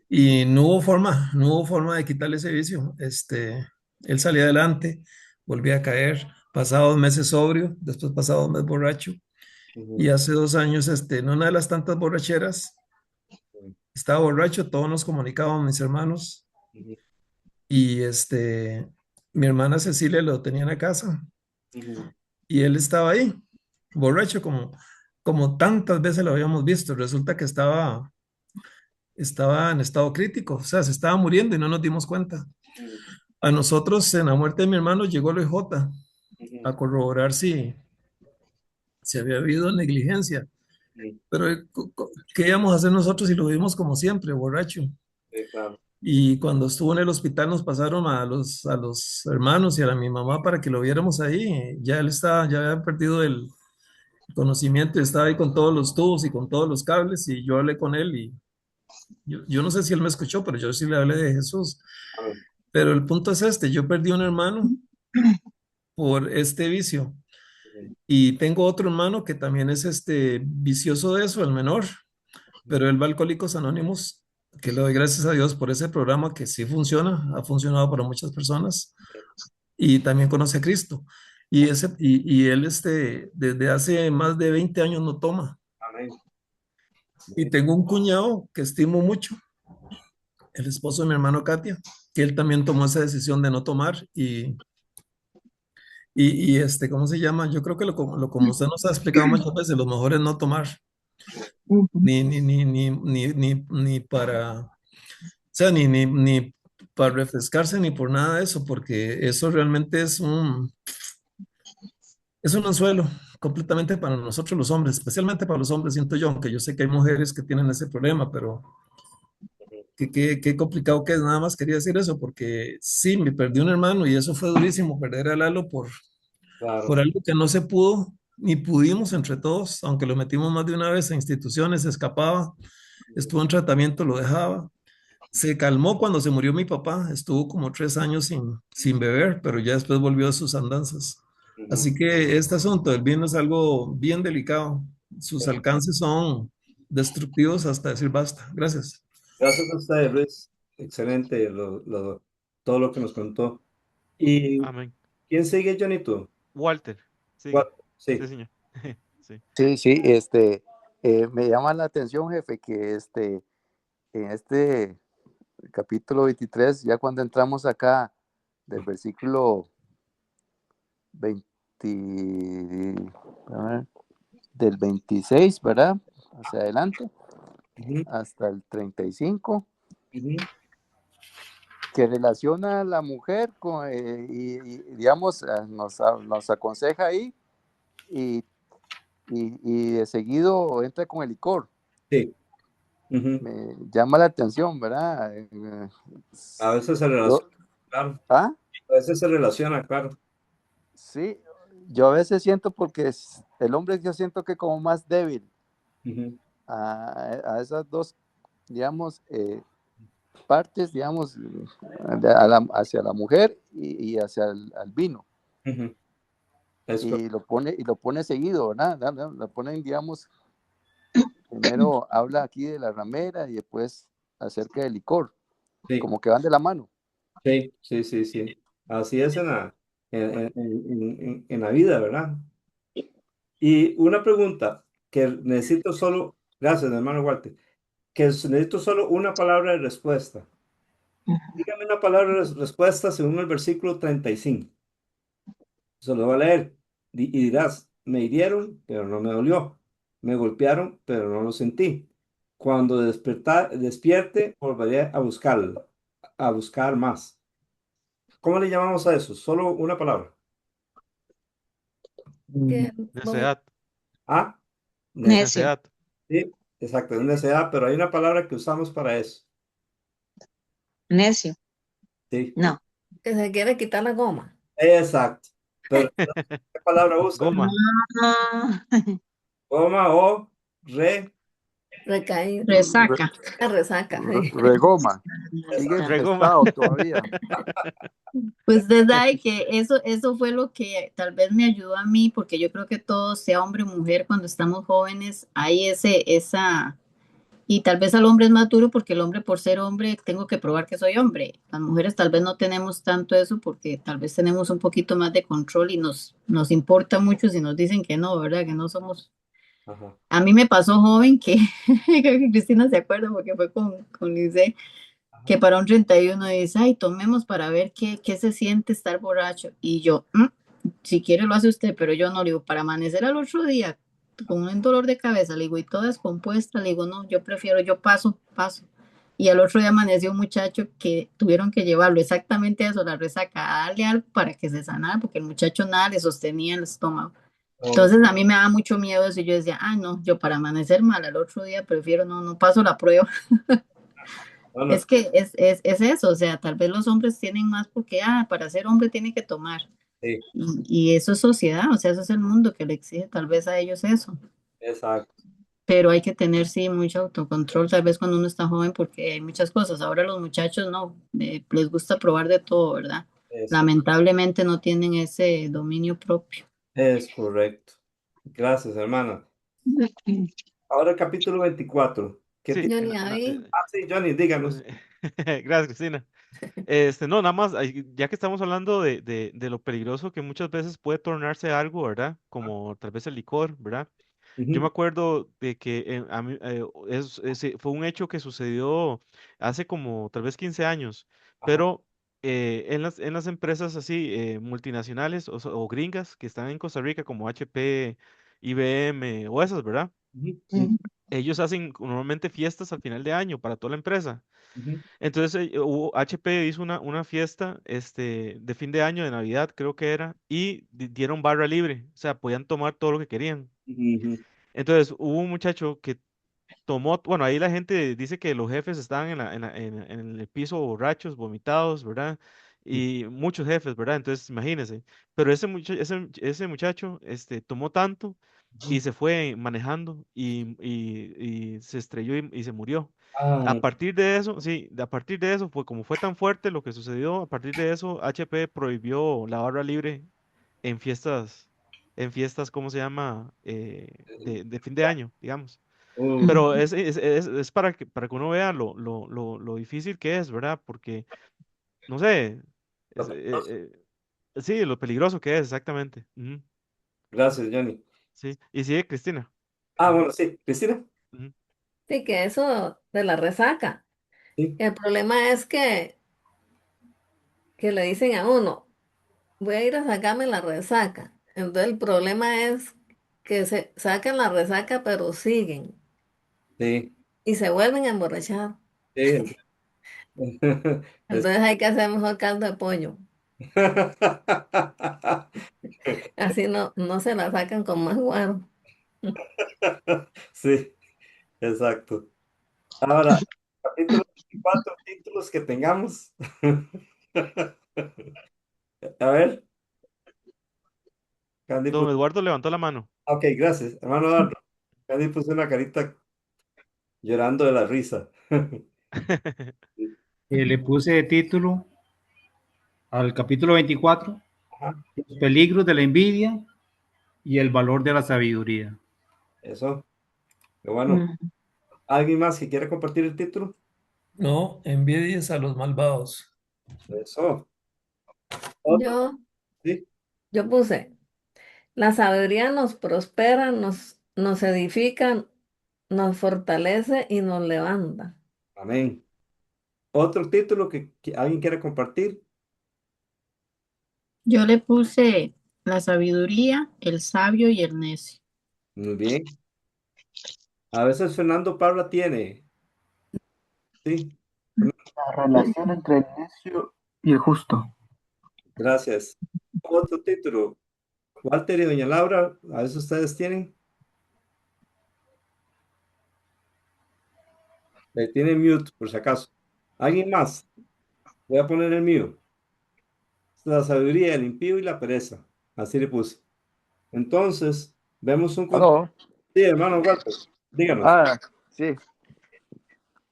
y no hubo forma de quitarle ese vicio. Él salía adelante, volvía a caer, pasaba 2 meses sobrio, después pasaba 2 meses borracho, y ujú, hace 2 años, en una de las tantas borracheras, estaba borracho, todos nos comunicábamos, mis hermanos, ujú, y mi hermana Cecilia lo tenía en la casa, ujú. y él estaba ahí, borracho, como tantas veces lo habíamos visto. Resulta que estaba en estado crítico, o sea, se estaba muriendo y no nos dimos cuenta. Ujú, A nosotros, en la muerte de mi hermano, llegó el OIJ ujú, a corroborar si había habido negligencia. ujú. Pero, ¿qué íbamos a hacer nosotros si lo vimos como siempre, borracho? Sí, claro. Y cuando estuvo en el hospital nos pasaron a los hermanos y a mi mamá para que lo viéramos ahí. Ya había perdido el conocimiento, estaba ahí con todos los tubos y con todos los cables y yo hablé con él y yo no sé si él me escuchó, pero yo sí le hablé de Jesús. Amén. Pero el punto es yo perdí un hermano por este vicio Ujú, y tengo otro hermano que también es vicioso de eso, el menor, pero él va a Alcohólicos Anónimos, que le doy gracias a Dios por ese programa que sí funciona, ha funcionado para muchas personas y también conoce a Cristo. Y él desde hace más de 20 años no toma. amén. Y tengo un cuñado que estimo mucho, el esposo de mi hermano Katia, que él también tomó esa decisión de no tomar ¿cómo se llama? Yo creo que como usted nos ha explicado muchas veces, lo mejor es no tomar, Ujú. ni para, o sea, ni para refrescarse, ni por nada de eso, porque eso realmente es un anzuelo completamente para nosotros los hombres, especialmente para los hombres, siento yo, aunque yo sé que hay mujeres que tienen ese problema, pero qué complicado que es. Nada más quería decir eso, porque sí, me perdí un hermano y eso fue durísimo, perder a Lalo por Claro. algo que no se pudo, ni pudimos entre todos, aunque lo metimos más de una vez en instituciones, se escapaba, estuvo en tratamiento, lo dejaba. Se calmó cuando se murió mi papá, estuvo como 3 años sin beber, pero ya después volvió a sus andanzas. Ujú. Así que este asunto del vino es algo bien delicado. Sus alcances son destructivos hasta decir basta. Gracias. Gracias a usted, Luis. Excelente todo lo que nos contó. ¿Y Amén. quién sigue, Jonito? Walter, sigue. What? Sí. Sí, señor. Sí. Sí, sí, Me llama la atención, jefe, que en este capítulo 23, ya cuando entramos acá del versículo 20, a ver, del 26, ¿verdad? Hacia adelante, Ujú, hasta el 35, ujú. que relaciona a la mujer con, digamos, nos aconseja ahí y, y de seguido entra con el licor. Sí. Ujú. Me llama la atención, ¿verdad? A veces se Yo, relaciona, claro. ¿ah? A veces se relaciona, claro. Sí, yo a veces siento porque el hombre yo siento que como más débil Ujú, a esas dos, digamos, partes, digamos, hacia la mujer y hacia al vino. ujú. Es Y lo pone seguido, ¿verdad? Lo ponen, digamos, primero habla aquí de la ramera y después acerca del licor, sí, como que van de la mano. sí, sí, sí, sí. Así es en la vida, ¿verdad? Y una pregunta que necesito solo, gracias, hermano Walter, que necesito solo una palabra de respuesta. Dígame una palabra de respuesta según el versículo 35. Se lo voy a leer. Y dirás, me hirieron, pero no me dolió. Me golpearon, pero no lo sentí. Cuando despierte, volveré a buscar más. ¿Cómo le llamamos a eso? Solo una palabra. Mm. Que Necedad, Ah, ne- Necio, necedad. sí, exacto, es necedad, pero hay una palabra que usamos para eso. necio, Sí, no. se quiere quitar la goma. exacto. Pero ¿qué palabra usa? Goma, Ah, Goma o re. Recaída. Re- Resaca. La resaca. Sí. regoma, sigue Exacto. regoma. empestado todavía. Pues usted sabe que eso fue lo que tal vez me ayudó a mí, porque yo creo que todos, sea hombre o mujer, cuando estamos jóvenes, hay y tal vez al hombre es más duro porque el hombre por ser hombre tengo que probar que soy hombre. Las mujeres tal vez no tenemos tanto eso porque tal vez tenemos un poquito más de control y nos importa mucho si nos dicen que no, ¿verdad? Que no somos. Ajá. A mí me pasó joven que, creo que Cristina se acuerda porque fue con Lice, que para un 31 dice, ay, tomemos para ver qué se siente estar borracho. Y yo, si quiere lo hace usted, pero yo no le digo, para amanecer al otro día con un dolor de cabeza, le digo, y toda descompuesta, le digo, no, yo prefiero, yo paso. Y al otro día amaneció un muchacho que tuvieron que llevarlo exactamente a eso, la resaca, a darle algo para que se sanara, porque el muchacho nada le sostenía el estómago. Oh, Entonces a mí me daba mucho miedo eso y yo decía, ah, no, yo para amanecer mal al otro día prefiero no paso la prueba. bueno, Es que es eso, o sea, tal vez los hombres tienen más porque, para ser hombre tiene que tomar. sí, Y eso es sociedad, o sea, eso es el mundo que le exige tal vez a ellos eso. exacto. Pero hay que tener, sí, mucho autocontrol, tal vez cuando uno está joven, porque hay muchas cosas. Ahora los muchachos no, les gusta probar de todo, ¿verdad? Eso Lamentablemente no tienen ese dominio propio. es correcto. Gracias, hermana. Ahora el capítulo 24. ¿Qué Sí, tiene? Yo ni ahí. Sí, Johnny, díganos. gracias, Cristina. No, nada más, ya que estamos hablando de lo peligroso que muchas veces puede tornarse algo, ¿verdad? Como tal vez el licor, ¿verdad? Yo me Ujú, acuerdo de que a mí, fue un hecho que sucedió hace como tal vez 15 años, ajá, pero en las empresas así multinacionales o gringas que están en Costa Rica como HP, IBM o esas, ¿verdad? ujú, sí, Mm, Ellos hacen normalmente fiestas al final de año para toda la empresa. ujú, Entonces, HP hizo una fiesta de fin de año, de Navidad, creo que era, y dieron barra libre, o sea, podían tomar todo lo que querían. ujú, Entonces, hubo un muchacho que tomó, bueno, ahí la gente dice que los jefes estaban en el piso borrachos, vomitados, ¿verdad? ujú, Y muchos jefes, ¿verdad? Entonces, imagínense. Pero ese muchacho tomó tanto y ujú. se fue manejando y se estrelló y se murió. A Ay, partir de eso, sí, a partir de eso, fue como fue tan fuerte lo que sucedió, a partir de eso, HP prohibió la barra libre en fiestas, ¿cómo se llama? De fin de año, digamos. uh, Pero es para que uno vea lo difícil que es, ¿verdad? Porque, no sé, lo es, peligroso. sí, lo peligroso que es, exactamente. Ujú, Gracias, Johnny. sí, y sigue Cristina. Bueno, sí. Cristina. Ujú. Sí, que eso de la resaca. Sí, El problema es que le dicen a uno, voy a ir a sacarme la resaca. Entonces el problema es que se sacan la resaca, pero siguen sí, y se vuelven a emborrachar. sí. Es- Entonces hay que hacer mejor caldo de pollo. Así no se la sacan con más guaro. Sí, exacto. Ahora, capítulo 24, títulos que tengamos. A ver, Candy Don puso, Eduardo levantó la mano. ok, gracias, hermano Eduardo. Candy puso una carita llorando de la risa. Le puse de título al capítulo 24, Ajá, los peligros de la envidia y el valor de la sabiduría. eso, qué bueno. Mm. ¿Alguien más que quiera compartir el título? No envidies a los malvados. Eso, otro, Yo, sí, yo puse, la sabiduría nos prospera, nos edifica, nos fortalece y nos levanta. amén. Otro título que alguien quiera compartir. Yo le puse la sabiduría, el sabio y el necio. Muy bien. A veces Fernando Parra tiene, sí, La relación entre el necio y el justo. gracias. Otro título. Walter y doña Laura, a veces ustedes tienen. Le tiene mute, por si acaso. ¿Alguien más? Voy a poner el mío. La sabiduría, el impío y la pereza. Así le puse. Entonces, vemos un... ¿Aló? Sí, hermano Walter, díganos. Ah, sí.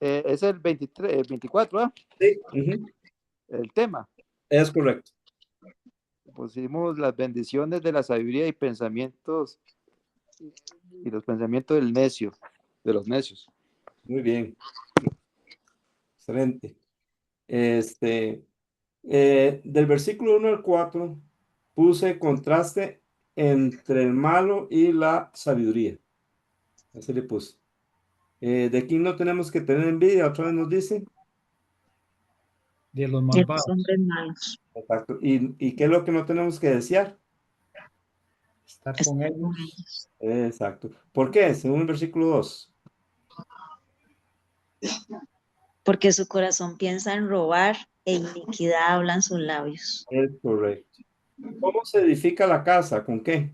Es el 23, el 24, ¿ah? Sí, ujú, El tema. es correcto. Pusimos las bendiciones de la sabiduría y pensamientos y los pensamientos del necio, de los necios. Muy bien, excelente. Del versículo 1 al 4 puse contraste entre el malo y la sabiduría. Así le puse. ¿De quién no tenemos que tener envidia? Otra vez nos dice. De los De los malvados, hombres malos. Exacto. ¿Y qué es lo que no tenemos que desear? estar con Estar con ellos. ellos. Exacto. ¿Por qué? Según el versículo 2. Porque su corazón piensa en robar e iniquidad hablan sus labios. Es correcto. ¿Cómo se edifica la casa? ¿Con qué?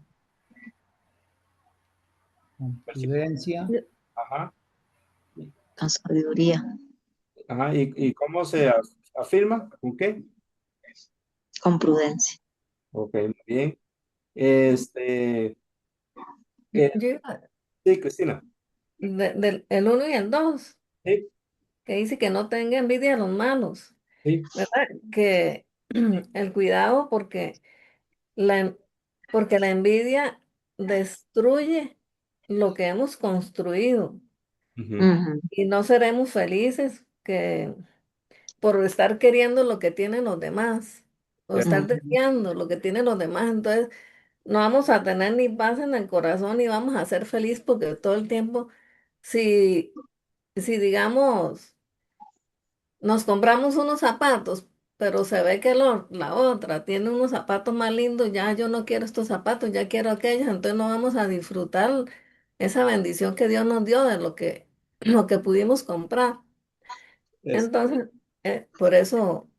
Con Versículo. prudencia, Ajá. Con sabiduría, Ajá. ¿Y cómo se afirma? ¿Con qué? con prudencia. Ok, muy bien. Este, eh, Yo iba sí, Cristina. del el 1 y el 2 Sí, que dice que no tenga envidia a los malos, sí. ¿verdad? Que el cuidado la, porque la envidia destruye lo que hemos construido Ujú, Ujú, y no seremos felices que por estar queriendo lo que tienen los demás o es- estar ujú. deseando lo que tienen los demás. Entonces, no vamos a tener ni paz en el corazón ni vamos a ser felices porque todo el tiempo, si, si digamos, nos compramos unos zapatos, pero se ve que la otra tiene unos zapatos más lindos, ya yo no quiero estos zapatos, ya quiero aquellos, entonces no vamos a disfrutar esa bendición que Dios nos dio de lo que pudimos comprar. es- Entonces, por eso,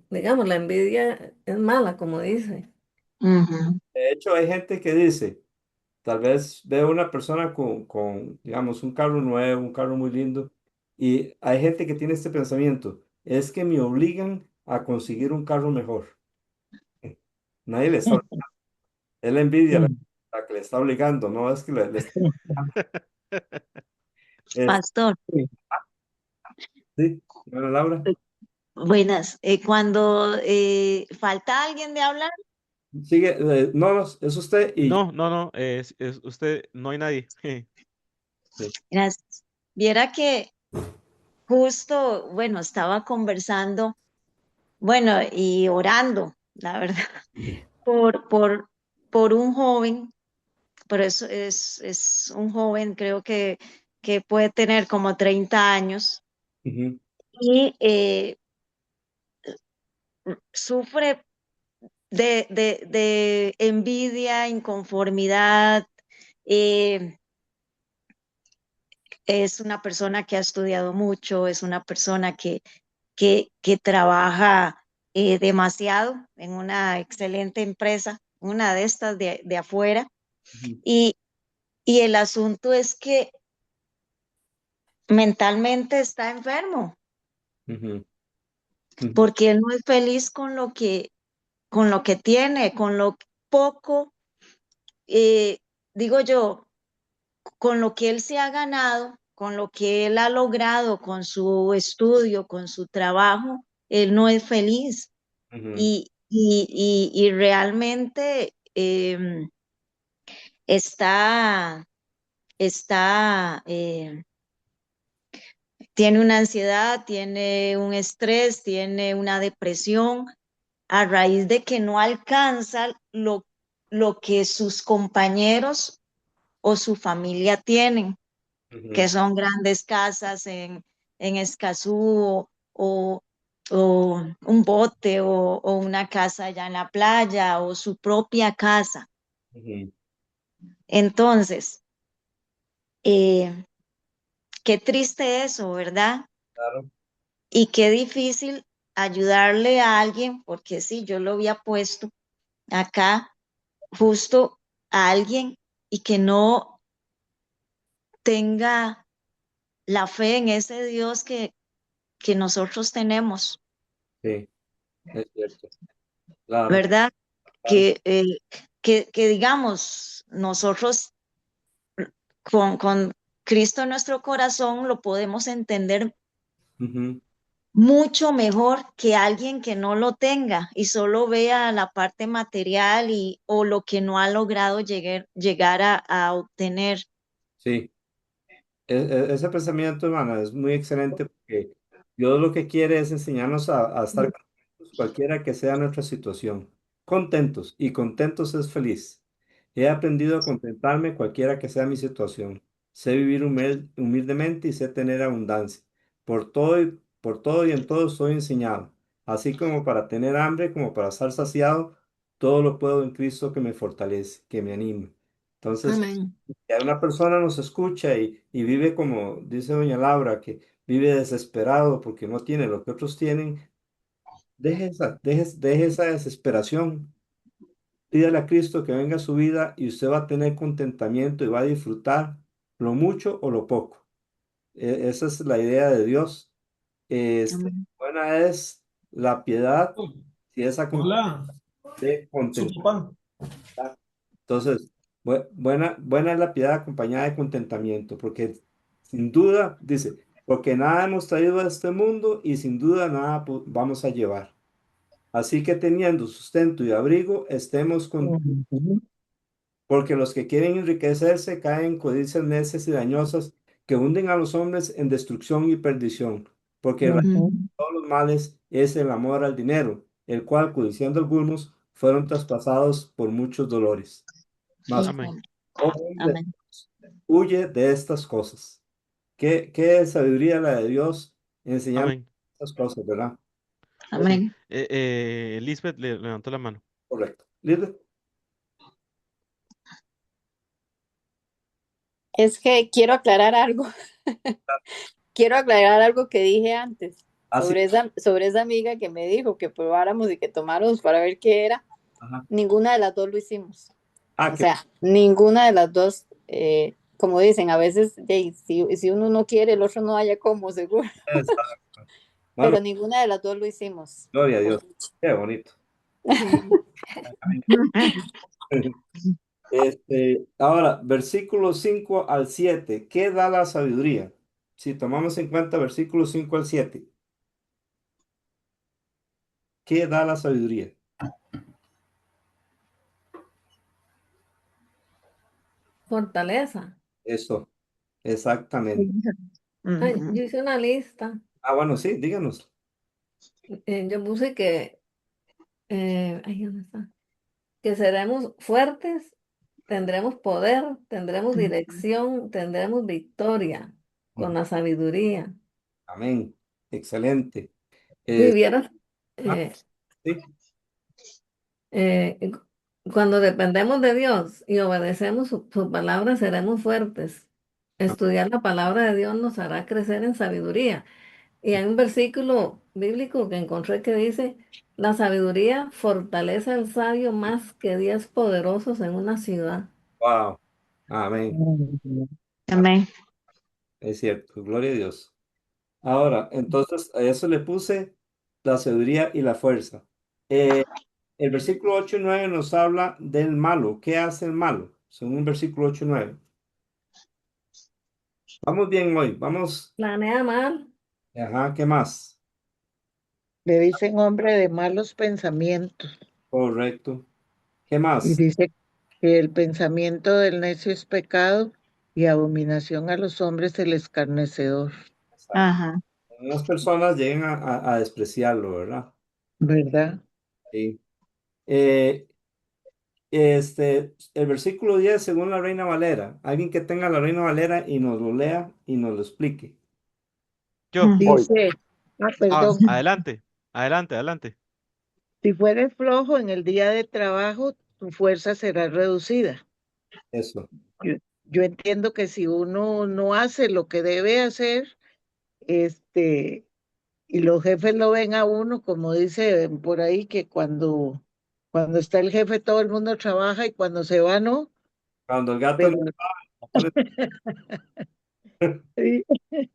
digamos, la envidia es mala, como dice. Ujú. de hecho, hay gente que dice, tal vez veo una persona digamos, un carro nuevo, un carro muy lindo, y hay gente que tiene este pensamiento, es que me obligan a conseguir un carro mejor. Nadie le está, es la envidia la que le está obligando, no es que le está obligando. Es, Pastor, sí, bueno, Laura, buenas. Cuando falta alguien de hablar, sigue, no, no, es usted y yo. No, no, no, es usted, no hay nadie. Sí. gracias. Viera que justo, bueno, estaba conversando, bueno, y orando, la verdad, por, por, por un joven pero es un joven, creo que puede tener como 30 años Ujú, y sufre de envidia, inconformidad. eh, es una persona que ha estudiado mucho, es una persona que trabaja demasiado en una excelente empresa, una de estas de afuera. ujú, Y, y el asunto es que mentalmente está enfermo, ujú, ujú, porque él no es feliz con lo que tiene, con lo poco, eh, digo yo, con lo que él se ha ganado, con lo que él ha logrado, con su estudio, con su trabajo, él no es feliz. ujú, Y realmente está, está, tiene una ansiedad, tiene un estrés, tiene una depresión a raíz de que no alcanza lo que sus compañeros o su familia tienen, que ujú, son grandes casas en Escazú o un bote o una casa allá en la playa o su propia casa. ujú. Entonces, eh, qué triste eso, ¿verdad? Claro, Y qué difícil ayudarle a alguien, porque sí, yo lo había puesto acá justo a alguien y que no tenga la fe en ese Dios que nosotros tenemos, sí, es cierto. Claro, ¿verdad? claro. Que, que digamos, nosotros con Cristo en nuestro corazón lo podemos entender Ujú, mucho mejor que alguien que no lo tenga y solo vea la parte material o lo que no ha logrado llegar a obtener. sí. Ese pensamiento, hermano, es muy excelente porque Dios lo que quiere es enseñarnos a estar contentos, cualquiera que sea nuestra situación. Contentos, y contentos es feliz. He aprendido a contentarme cualquiera que sea mi situación. Sé vivir humildemente y sé tener abundancia. Por todo y en todo soy enseñado. Así como para tener hambre, como para estar saciado, todo lo puedo en Cristo que me fortalece, que me anima. Entonces, Amén. que una persona nos escucha y vive como dice doña Laura, que vive desesperado porque no tiene lo que otros tienen, deje esa desesperación. Pídale a Cristo que venga a su vida y usted va a tener contentamiento y va a disfrutar lo mucho o lo poco. Esa es la idea de Dios. Amén. Buena es la piedad si es acompañada Hola, de su contentamiento. papá. Entonces, buena es la piedad acompañada de contentamiento, porque sin duda, dice, porque nada hemos traído a este mundo y sin duda nada vamos a llevar. Así que teniendo sustento y abrigo, estemos contentos, Ujú, porque los que quieren enriquecerse caen en codicias necias y dañosas que hunden a los hombres en destrucción y perdición, porque el raíz ujú. de todos los males es el amor al dinero, el cual, codiciando algunos, fueron traspasados por muchos dolores. Mas Hijo. Amén. hombre, Amén. huye de estas cosas. Qué sabiduría la de Dios enseñando Amén. estas cosas, ¿verdad? Sí. Amén. Lisbeth le levantó la mano. Correcto. ¿Listo? Es que quiero aclarar algo. Quiero aclarar algo que dije antes Así. sobre esa amiga que me dijo que probáramos y que tomáramos para ver qué era. Ajá. Ninguna de las dos lo hicimos. Ah, O sea, ninguna de las dos, como dicen, a veces si uno no quiere, el otro no haya como, seguro. exacto. Bueno, Pero ninguna de las dos lo hicimos. gloria a Dios. Qué bonito. Ahora, versículos 5 al 7. ¿Qué da la sabiduría? Si tomamos en cuenta versículos 5 al 7, ¿qué da la sabiduría? Fortaleza. Eso, exactamente. Ay, Ujú. yo hice una lista. Ah, bueno, sí, díganos. Yo puse que, ay, ¿dónde está? Que seremos fuertes, tendremos poder, tendremos dirección, tendremos victoria con la sabiduría. Amén. Excelente. Vivieras, Ah, sí, cuando dependemos de Dios y obedecemos su palabra, seremos fuertes. Estudiar la palabra de Dios nos hará crecer en sabiduría. Y hay un versículo bíblico que encontré que dice, la sabiduría fortalece al sabio más que 10 poderosos en una ciudad. wow. Amén. Amén. Es cierto. Gloria a Dios. Ahora, entonces, a eso le puse la sabiduría y la fuerza. El versículo 8 y 9 nos habla del malo. ¿Qué hace el malo? Según el versículo 8 y 9. Vamos bien hoy. Vamos. Planea mal, Ajá, ¿qué más? Le dicen hombre de malos pensamientos Correcto. ¿Qué y más? dice que el pensamiento del necio es pecado y abominación a los hombres el escarnecedor, Exacto. Ajá. Unas personas llegan a despreciarlo, ¿verdad? ¿verdad? Sí. Eh, el versículo 10 según la Reina Valera. Alguien que tenga la Reina Valera y nos lo lea y nos lo explique. Yo. Voy. Dice, perdón, Adelante, adelante, adelante. si fueres flojo en el día de trabajo, tu fuerza será reducida. Eso. Yo, yo entiendo que si uno no hace lo que debe hacer, este, y los jefes lo ven a uno, como dice por ahí, que cuando está el jefe todo el mundo trabaja y cuando se va no, Cuando el gato pero entra, pone- sí,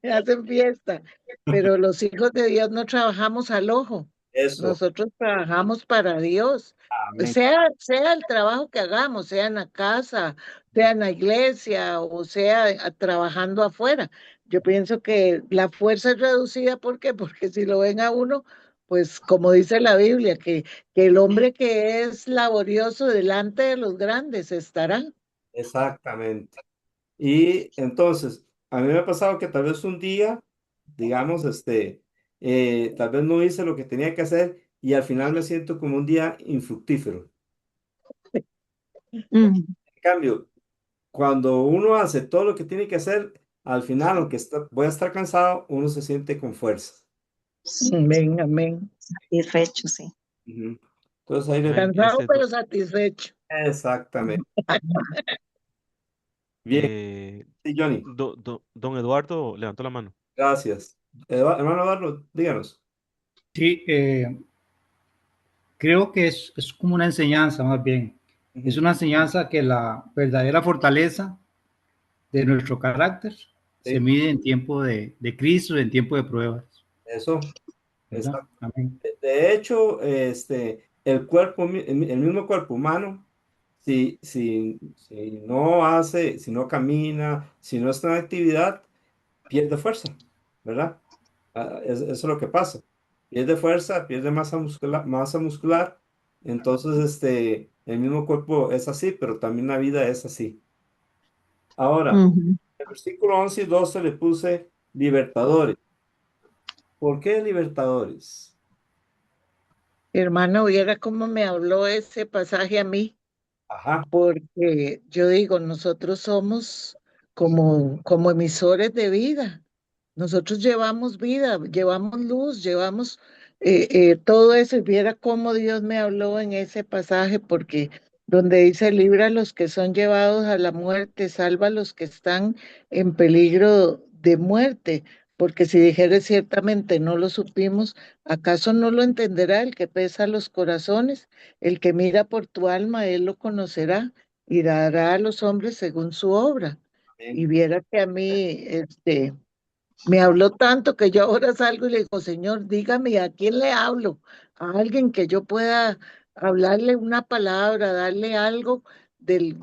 hacen fiesta. Pero los hijos de Dios no trabajamos al ojo, Eso. nosotros trabajamos para Dios. Amén. Sea el trabajo que hagamos, sea en la casa, sea en la iglesia o sea trabajando afuera. Yo pienso que la fuerza es reducida, ¿por qué? Porque si lo ven a uno, pues como dice la Biblia, que el hombre que es laborioso delante de los grandes estará. Exactamente. Y entonces, a mí me ha pasado que tal vez un día, digamos, tal vez no hice lo que tenía que hacer y al final me siento como un día infructífero. Ujú. En cambio, cuando uno hace todo lo que tiene que hacer, al final, aunque voy a estar cansado, uno se siente con fuerza. Sí, Amén, amén. satisfecho, sí. Ujú. Entonces ahí Amén. Cansado pero satisfecho. exactamente. Bien, sí, Johnny, Don Eduardo levantó la mano. gracias. Hermano Eduardo, díganos. Sí, creo que es como una enseñanza más bien. Es Ujú. una enseñanza que la verdadera fortaleza de nuestro carácter se Sí, mide en tiempo de crisis, en tiempo de pruebas, eso, ¿verdad? exacto. Amén. De hecho, el cuerpo, el mismo cuerpo humano, si no hace, si no camina, si no está en actividad, pierde fuerza, ¿verdad? Eso es lo que pasa. Pierde fuerza, pierde masa muscular. Entonces, el mismo cuerpo es así, pero también la vida es así. Ahora, Ujú. el versículo 11 y 12 le puse libertadores. ¿Por qué libertadores? Hermano, viera cómo me habló ese pasaje a mí, Ajá, porque yo digo, nosotros somos como emisores de vida. Nosotros llevamos vida, llevamos luz, llevamos todo eso. Y viera cómo Dios me habló en ese pasaje, porque donde dice, libra a los que son llevados a la muerte, salva a los que están en peligro de muerte. Porque si dijeres ciertamente no lo supimos, ¿acaso no lo entenderá el que pesa los corazones? El que mira por tu alma, él lo conocerá y dará a los hombres según su obra. bien, Y viera que a mí, me habló tanto que yo ahora salgo y le digo, Señor, dígame a quién le hablo, a alguien que yo pueda hablarle una palabra, darle algo del,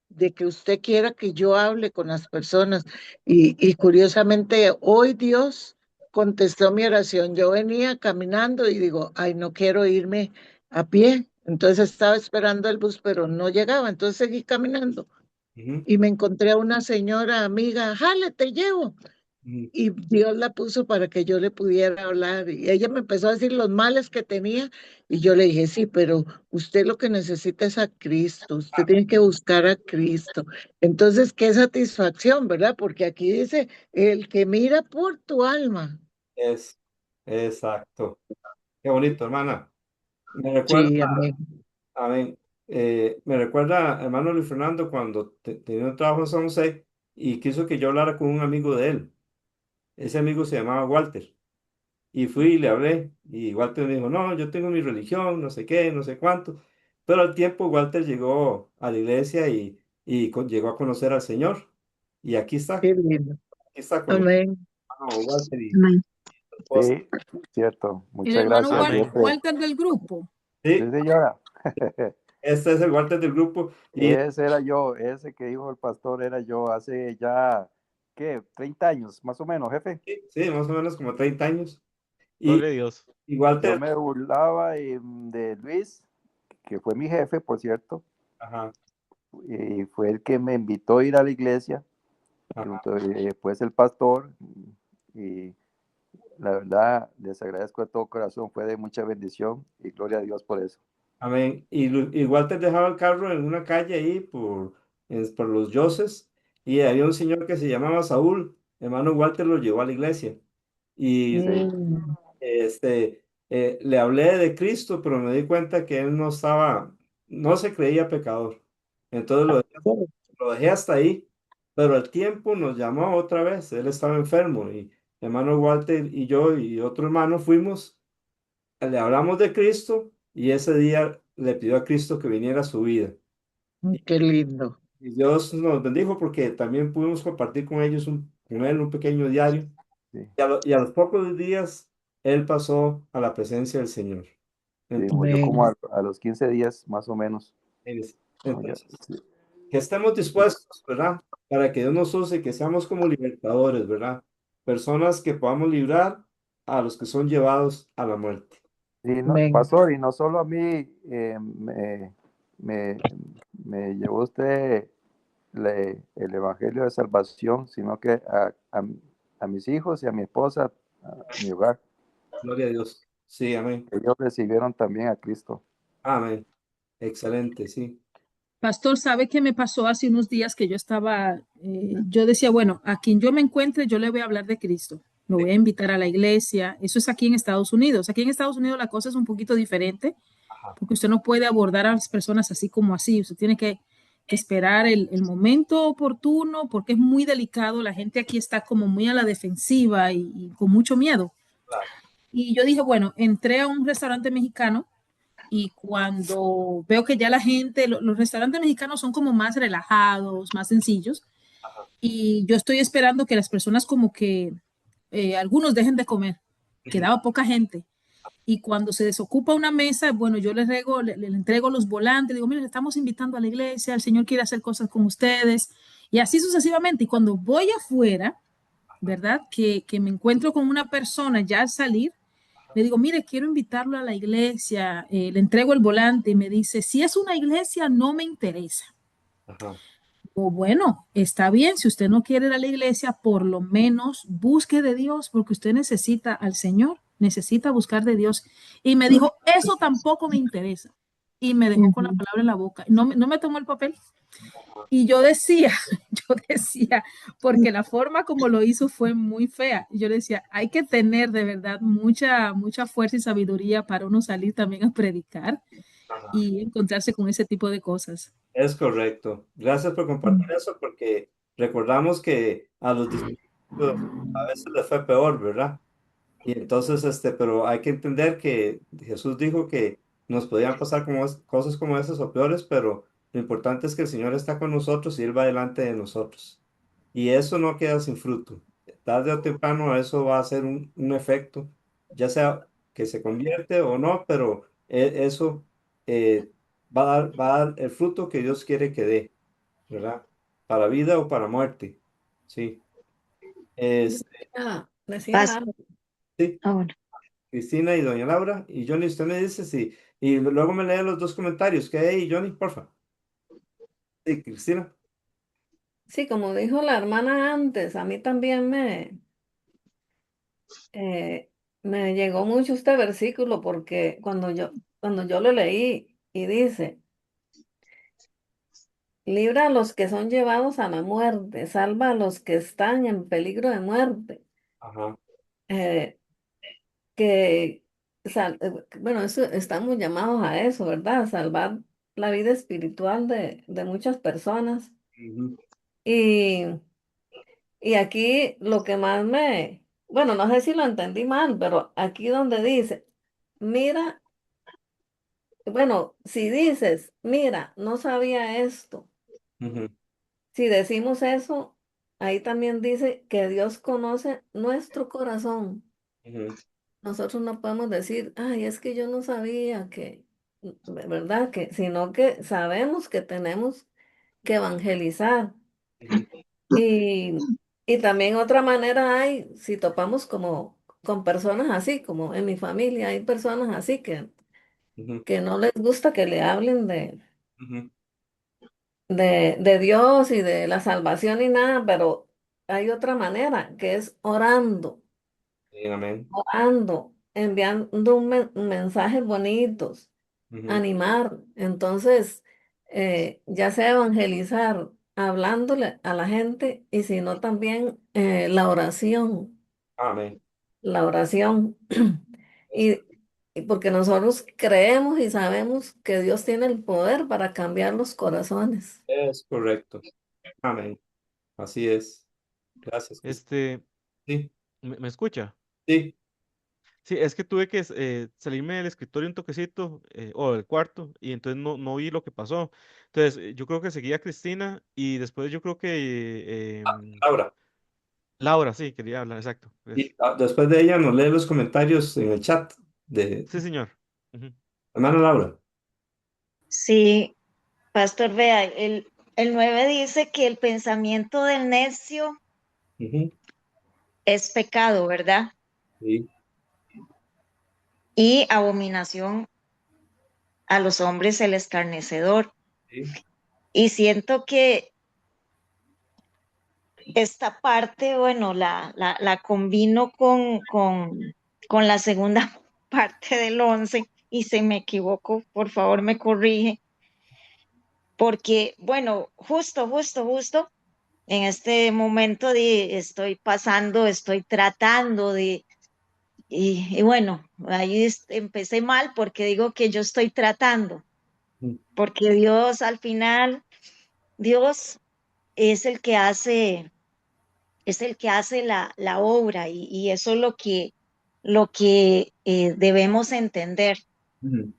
de que usted quiera que yo hable con las personas. Y curiosamente, hoy Dios contestó mi oración. Yo venía caminando y digo, ay, no quiero irme a pie. Entonces estaba esperando el bus, pero no llegaba. Entonces seguí caminando ujú, y me encontré a una señora amiga, jale, te llevo. y Dios la puso para que yo le pudiera hablar. Y ella me empezó a decir los males que tenía y yo le dije, sí, pero usted lo que necesita es a Cristo, usted tiene que buscar a Cristo. Entonces, qué satisfacción, ¿verdad? Porque aquí dice, el que mira por tu alma. Es, exacto. Qué bonito, hermana. Me recuerda, Sí, amén. amén. Me recuerda, hermano Luis Fernando, cuando tenía un trabajo en San José y quiso que yo hablara con un amigo de él. Ese amigo se llamaba Walter. Y fui y le hablé. Y Walter me dijo, no, yo tengo mi religión, no sé qué, no sé cuánto. Pero al tiempo Walter llegó a la iglesia y llegó a conocer al Señor. Y Qué lindo. aquí está con Amén. hermano Walter y Amén. su esposa. Sí, cierto. El Muchas hermano gracias. Amén. Siempre. Walter del grupo. Sí, Sí, señora. este es el Walter del grupo. Y Ese era yo, ese que dijo el pastor era yo hace ya, ¿qué? 30 años, más o menos, jefe. sí, más o menos como 30 años. Y, Gloria a Dios. y Yo Walter, me burlaba de Luis, que fue mi jefe, por cierto, ajá, y fue el que me invitó a ir a la iglesia, y ajá, después el pastor, y la verdad les agradezco de todo corazón, fue de mucha bendición, y gloria a Dios por eso. amén. Y Walter dejaba el carro en una calle ahí por los Yoses y había un señor que se llamaba Saúl. Hermano Walter lo llevó a la iglesia. Y Sí, Mm, le hablé de Cristo, pero me di cuenta que él no se creía pecador. Entonces lo dejé hasta ahí, pero al tiempo nos llamó otra vez. Él estaba enfermo y hermano Walter y yo y otro hermano fuimos, le hablamos de Cristo y ese día le pidió a Cristo que viniera a su vida. qué lindo. Y Dios nos bendijo porque también pudimos compartir con ellos, con él, un pequeño diario. sí, Y a los pocos días, él pasó a la presencia del Señor. sí, Entonces, murió como Amén. a los 15 días, más o menos. No, entonces, sí, que estemos dispuestos, ¿verdad? Para que Dios nos use, que seamos como libertadores, ¿verdad? Personas que podamos librar a los que son llevados a la muerte. sí, no, Amén. pastor, y no solo a mí, me, me llevó usted el Evangelio de Salvación, sino que a mis hijos y a mi esposa, a mi hogar, Gloria a Dios. Sí, amén. ellos recibieron también a Cristo. Amén. Excelente, sí. Pastor, ¿sabe qué me pasó hace unos días que yo estaba, yo decía, bueno, a quien yo me encuentre, yo le voy a hablar de Cristo, lo voy a invitar a la iglesia, eso es aquí en Estados Unidos. Aquí en Estados Unidos la cosa es un poquito diferente, porque usted no puede abordar a las personas así como así, usted tiene que esperar el momento oportuno, porque es muy delicado, la gente aquí está como muy a la defensiva y con mucho miedo. Claro. Y yo dije, bueno, entré a un restaurante mexicano y cuando veo que ya la gente, los restaurantes mexicanos son como más relajados, más sencillos, y yo estoy esperando que las personas como que algunos dejen de comer, quedaba poca gente. Y cuando se desocupa una mesa, bueno, yo le entrego los volantes, digo, miren, estamos invitando a la iglesia, el Señor quiere hacer cosas con ustedes, y así sucesivamente. Y cuando voy afuera, ¿verdad? Que me encuentro con una persona ya al salir, le digo, mire, quiero invitarlo a la iglesia, le entrego el volante y me dice, si es una iglesia, no me interesa. Ajá. O bueno, está bien, si usted no quiere ir a la iglesia, por lo menos busque de Dios, porque usted necesita al Señor, necesita buscar de Dios. Y me dijo, eso tampoco me interesa. Y me dejó con la Ujú. palabra en la boca. No me tomó el papel. Y yo decía, yo decía, porque la forma como lo hizo fue muy fea. Yo decía, hay que tener de verdad mucha fuerza y sabiduría para uno salir también a predicar y encontrarse con ese tipo de cosas. Es correcto. Gracias por compartir eso, porque recordamos que a los discípulos a veces les fue peor, ¿verdad? Y entonces, pero hay que entender que Jesús dijo que nos podían pasar cosas como esas o peores, pero lo importante es que el Señor está con nosotros y Él va delante de nosotros. Y eso no queda sin fruto. Tarde o temprano eso va a ser un efecto, ya sea que se convierte o no, pero eso eh, va a dar el fruto que Dios quiere que dé, ¿verdad? Para vida o para muerte. Sí. Este, Decía Pas- algo. sí. ah, bueno. Cristina y doña Laura. Y Johnny, usted me dice si. Y luego me lee los dos comentarios. ¿Qué hay, Johnny? Porfa. Sí, Cristina. Sí, como dijo la hermana antes, a mí también Me llegó mucho este versículo porque cuando yo lo leí y dice, libra a los que son llevados a la muerte, salva a los que están en peligro de muerte. Ajá. Eh, que, bueno, estamos llamados a eso, ¿verdad? A salvar la vida espiritual de muchas personas. Ujú. Y, y aquí lo que más bueno, no sé si lo entendí mal, pero aquí donde dice, mira, bueno, si dices, mira, no sabía esto, Ujú. si decimos eso, ahí también dice que Dios conoce nuestro corazón. Ujú. Nosotros no podemos decir, ay, es que yo no sabía que, ¿verdad? Que, sino que sabemos que tenemos que evangelizar. Ujú. Y, y también otra manera hay, si topamos como con personas así, como en mi familia hay personas así Ujú. que no les gusta que le hablen Ujú. de Dios y de la salvación y nada, pero hay otra manera que es orando, Sí, amén. orando, enviando mensajes bonitos, Ujú. animar. Entonces, ya sea evangelizar, hablándole a la gente y si no también la oración, Amén. la oración. Es, Y, y porque nosotros creemos y sabemos que Dios tiene el poder para cambiar los corazones. es correcto. Amén. Así es. Gracias, Cristo. Este, Sí, ¿me escucha? sí. Sí, es que tuve que salirme del escritorio un toquecito, o del cuarto, y entonces no vi lo que pasó. Entonces, yo creo que seguía a Cristina y después yo creo que Laura. Laura, sí, quería hablar, exacto. Y después de ella nos lee los comentarios en el chat de Sí, señor. Ujú. hermana Laura. Sí, pastor, vea, el 9 dice que el pensamiento del necio Ujú. es pecado, ¿verdad? Sí, Y abominación a los hombres el escarnecedor. sí. Y siento que esta parte, bueno, la combino con la segunda parte del 11 y si me equivoco, por favor me corrige, porque, bueno, justo en este momento estoy pasando, estoy tratando y bueno, ahí empecé mal porque digo que yo estoy tratando, Mm. porque Dios al final, Dios es el que hace la obra y eso es lo que debemos entender. Ujú.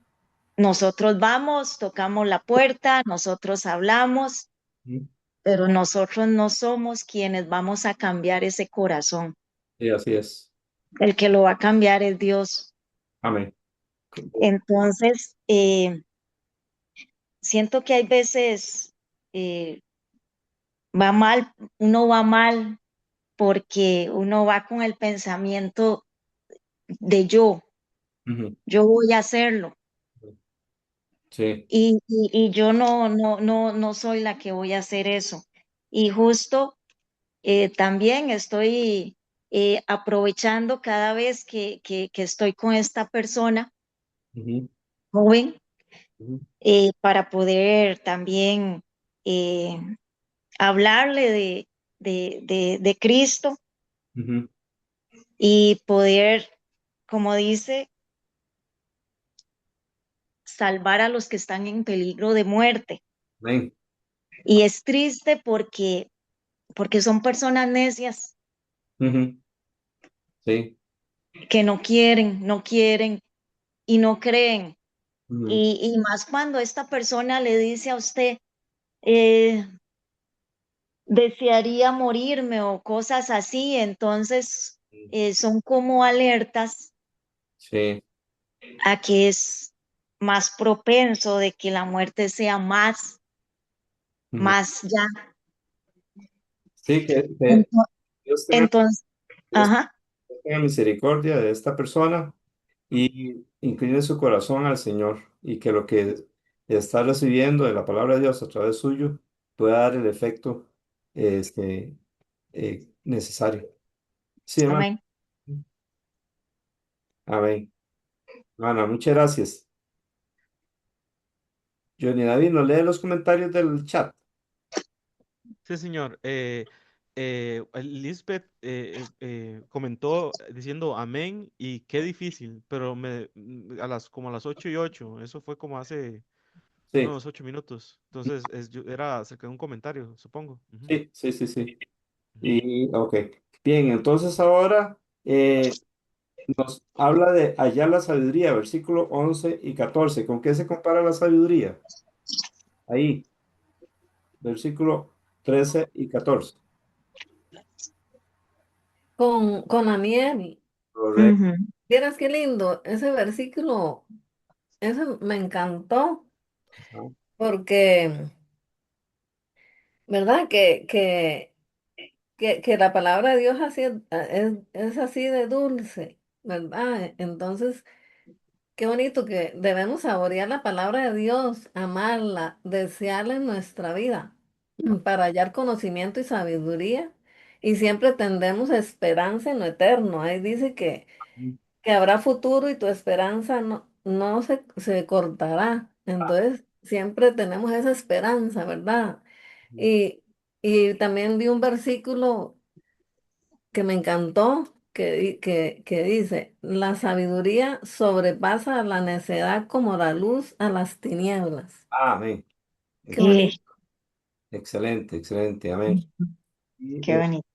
Nosotros vamos, tocamos la puerta, nosotros hablamos, Ujú. pero nosotros no somos quienes vamos a cambiar ese corazón. Sí, así es. El que lo va a cambiar es Dios. Amén. Entonces, siento que hay veces eh, uno va mal porque uno va con el pensamiento de Ujú. yo voy a hacerlo. Sí. Y yo no soy la que voy a hacer eso. Y justo también estoy aprovechando cada vez que estoy con esta persona Ujú. joven Ujú. para poder también eh, hablarle de Cristo Ujú. y poder, como dice, salvar a los que están en peligro de muerte. Amén. Y es triste porque son personas necias Ujú. Sí. que no quieren y no creen. Ujú. Y más cuando esta persona le dice a usted, eh, desearía morirme o cosas así, entonces son como alertas Sí. a que es más propenso de que la muerte sea Ujú. más ya. Sí, que Ento- Dios tenga, Entonces, Dios ajá, tenga misericordia de esta persona y incline su corazón al Señor y que lo que está recibiendo de la palabra de Dios a través suyo pueda dar el efecto este, necesario. Sí, hermano. amén. Amén. Hermana, muchas gracias. Johnny David, ¿nos lee los comentarios del chat? Sí, señor. Lisbeth comentó diciendo amén y qué difícil, pero como a las 8:08, eso fue como hace Sí, unos 8 minutos. Entonces era acerca de un comentario, supongo. Ujú, sí, sí, sí, sí. ujú. Y, ok. Bien, entonces ahora nos habla de hallar la sabiduría, versículo 11 y 14. ¿Con qué se compara la sabiduría? Ahí, versículo 13 y 14. Con la miel. Correcto. Ujú. Vieras qué lindo, ese versículo, ese me encantó Ajá. porque, ¿verdad? Que la palabra de Dios es así de dulce, ¿verdad? Entonces, qué bonito que debemos saborear la palabra de Dios, amarla, desearla en nuestra vida para hallar conocimiento y sabiduría. Y siempre tendremos esperanza en lo eterno. Ahí dice que habrá futuro y tu esperanza no se cortará. Entonces, siempre tenemos esa esperanza, ¿verdad? Y, y también vi un versículo que me encantó, que dice, la sabiduría sobrepasa a la necedad como la luz a las tinieblas. Amén. Qué Ex- bonito. Excelente, excelente. Amén. Y, Qué bonito.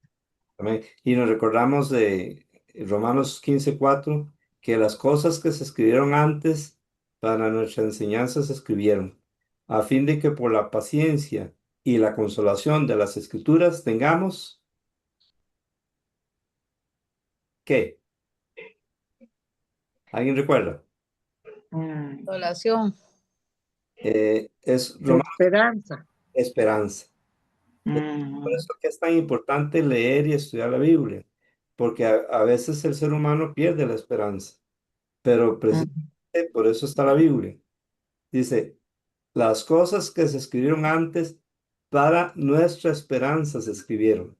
amén. Y nos recordamos de Romanos 15:4 que las cosas que se escribieron antes para nuestra enseñanza se escribieron, a fin de que por la paciencia y la consolación de las escrituras tengamos, ¿qué? ¿Alguien recuerda? Mm, Oración. Es Romanos Esperanza. esperanza. Por mm, eso que es tan importante leer y estudiar la Biblia, porque a veces el ser humano pierde la esperanza, pero precisamente mm, por eso está la Biblia. Dice, las cosas que se escribieron antes para nuestra esperanza se escribieron,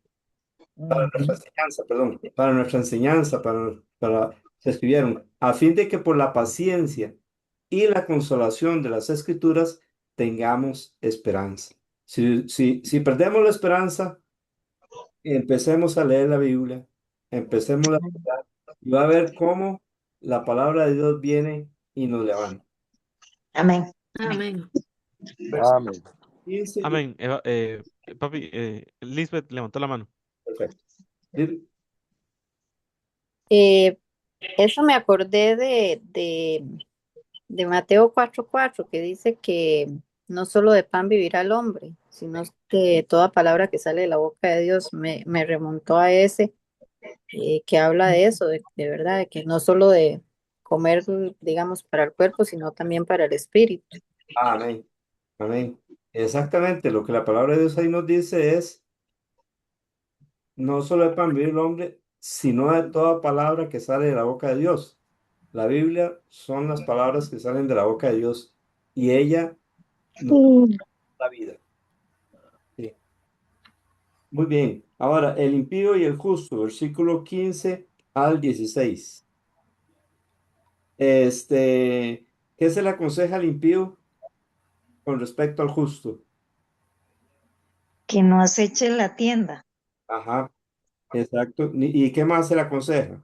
nuestra Ujú. enseñanza, perdón, para nuestra enseñanza, se escribieron, a fin de que por la paciencia y la consolación de las escrituras tengamos esperanza. Si perdemos la esperanza, empecemos a leer la Biblia, empecemos a estudiar y va a ver cómo la palabra de Dios viene y nos levanta. amén. Amén. Versículo Amén. 15 y Amén. Papi, Lisbeth levantó la mano. perfecto. Dil- Eh, eso me acordé de Mateo 4:4, que dice que no solo de pan vivirá el hombre, sino que toda palabra que sale de la boca de Dios me remontó a ese, que habla de eso, de verdad, de que no solo de comer, digamos, para el cuerpo, sino también para el espíritu. Amén. Amén. Exactamente lo que la palabra de Dios ahí nos dice es, no solo de pan vive el hombre, sino de toda palabra que sale de la boca de Dios. La Biblia son las palabras que salen de la boca de Dios y ella nos Mm. da la vida. Sí. Muy bien. Ahora, el impío y el justo, versículo 15 al 16. ¿Qué se le aconseja al impío con respecto al justo? Que no aceche la tienda, Ajá, exacto. ¿Y qué más se le aconseja?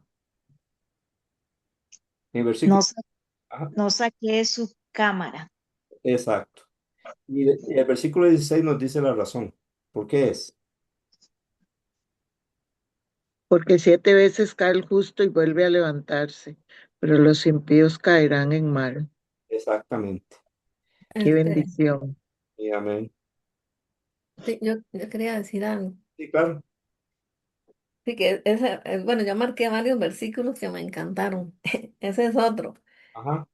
En no, versículo. Ajá, no saquee su cámara. exacto. Y el versículo 16 nos dice la razón. ¿Por qué es? Porque 7 veces cae el justo y vuelve a levantarse, pero los impíos caerán en mal. Exactamente. Qué Este, bendición. Y amén. sí, yo quería decir algo. Sí, claro. Sí, bueno, yo marqué varios versículos que me encantaron. Ese es otro, Ajá.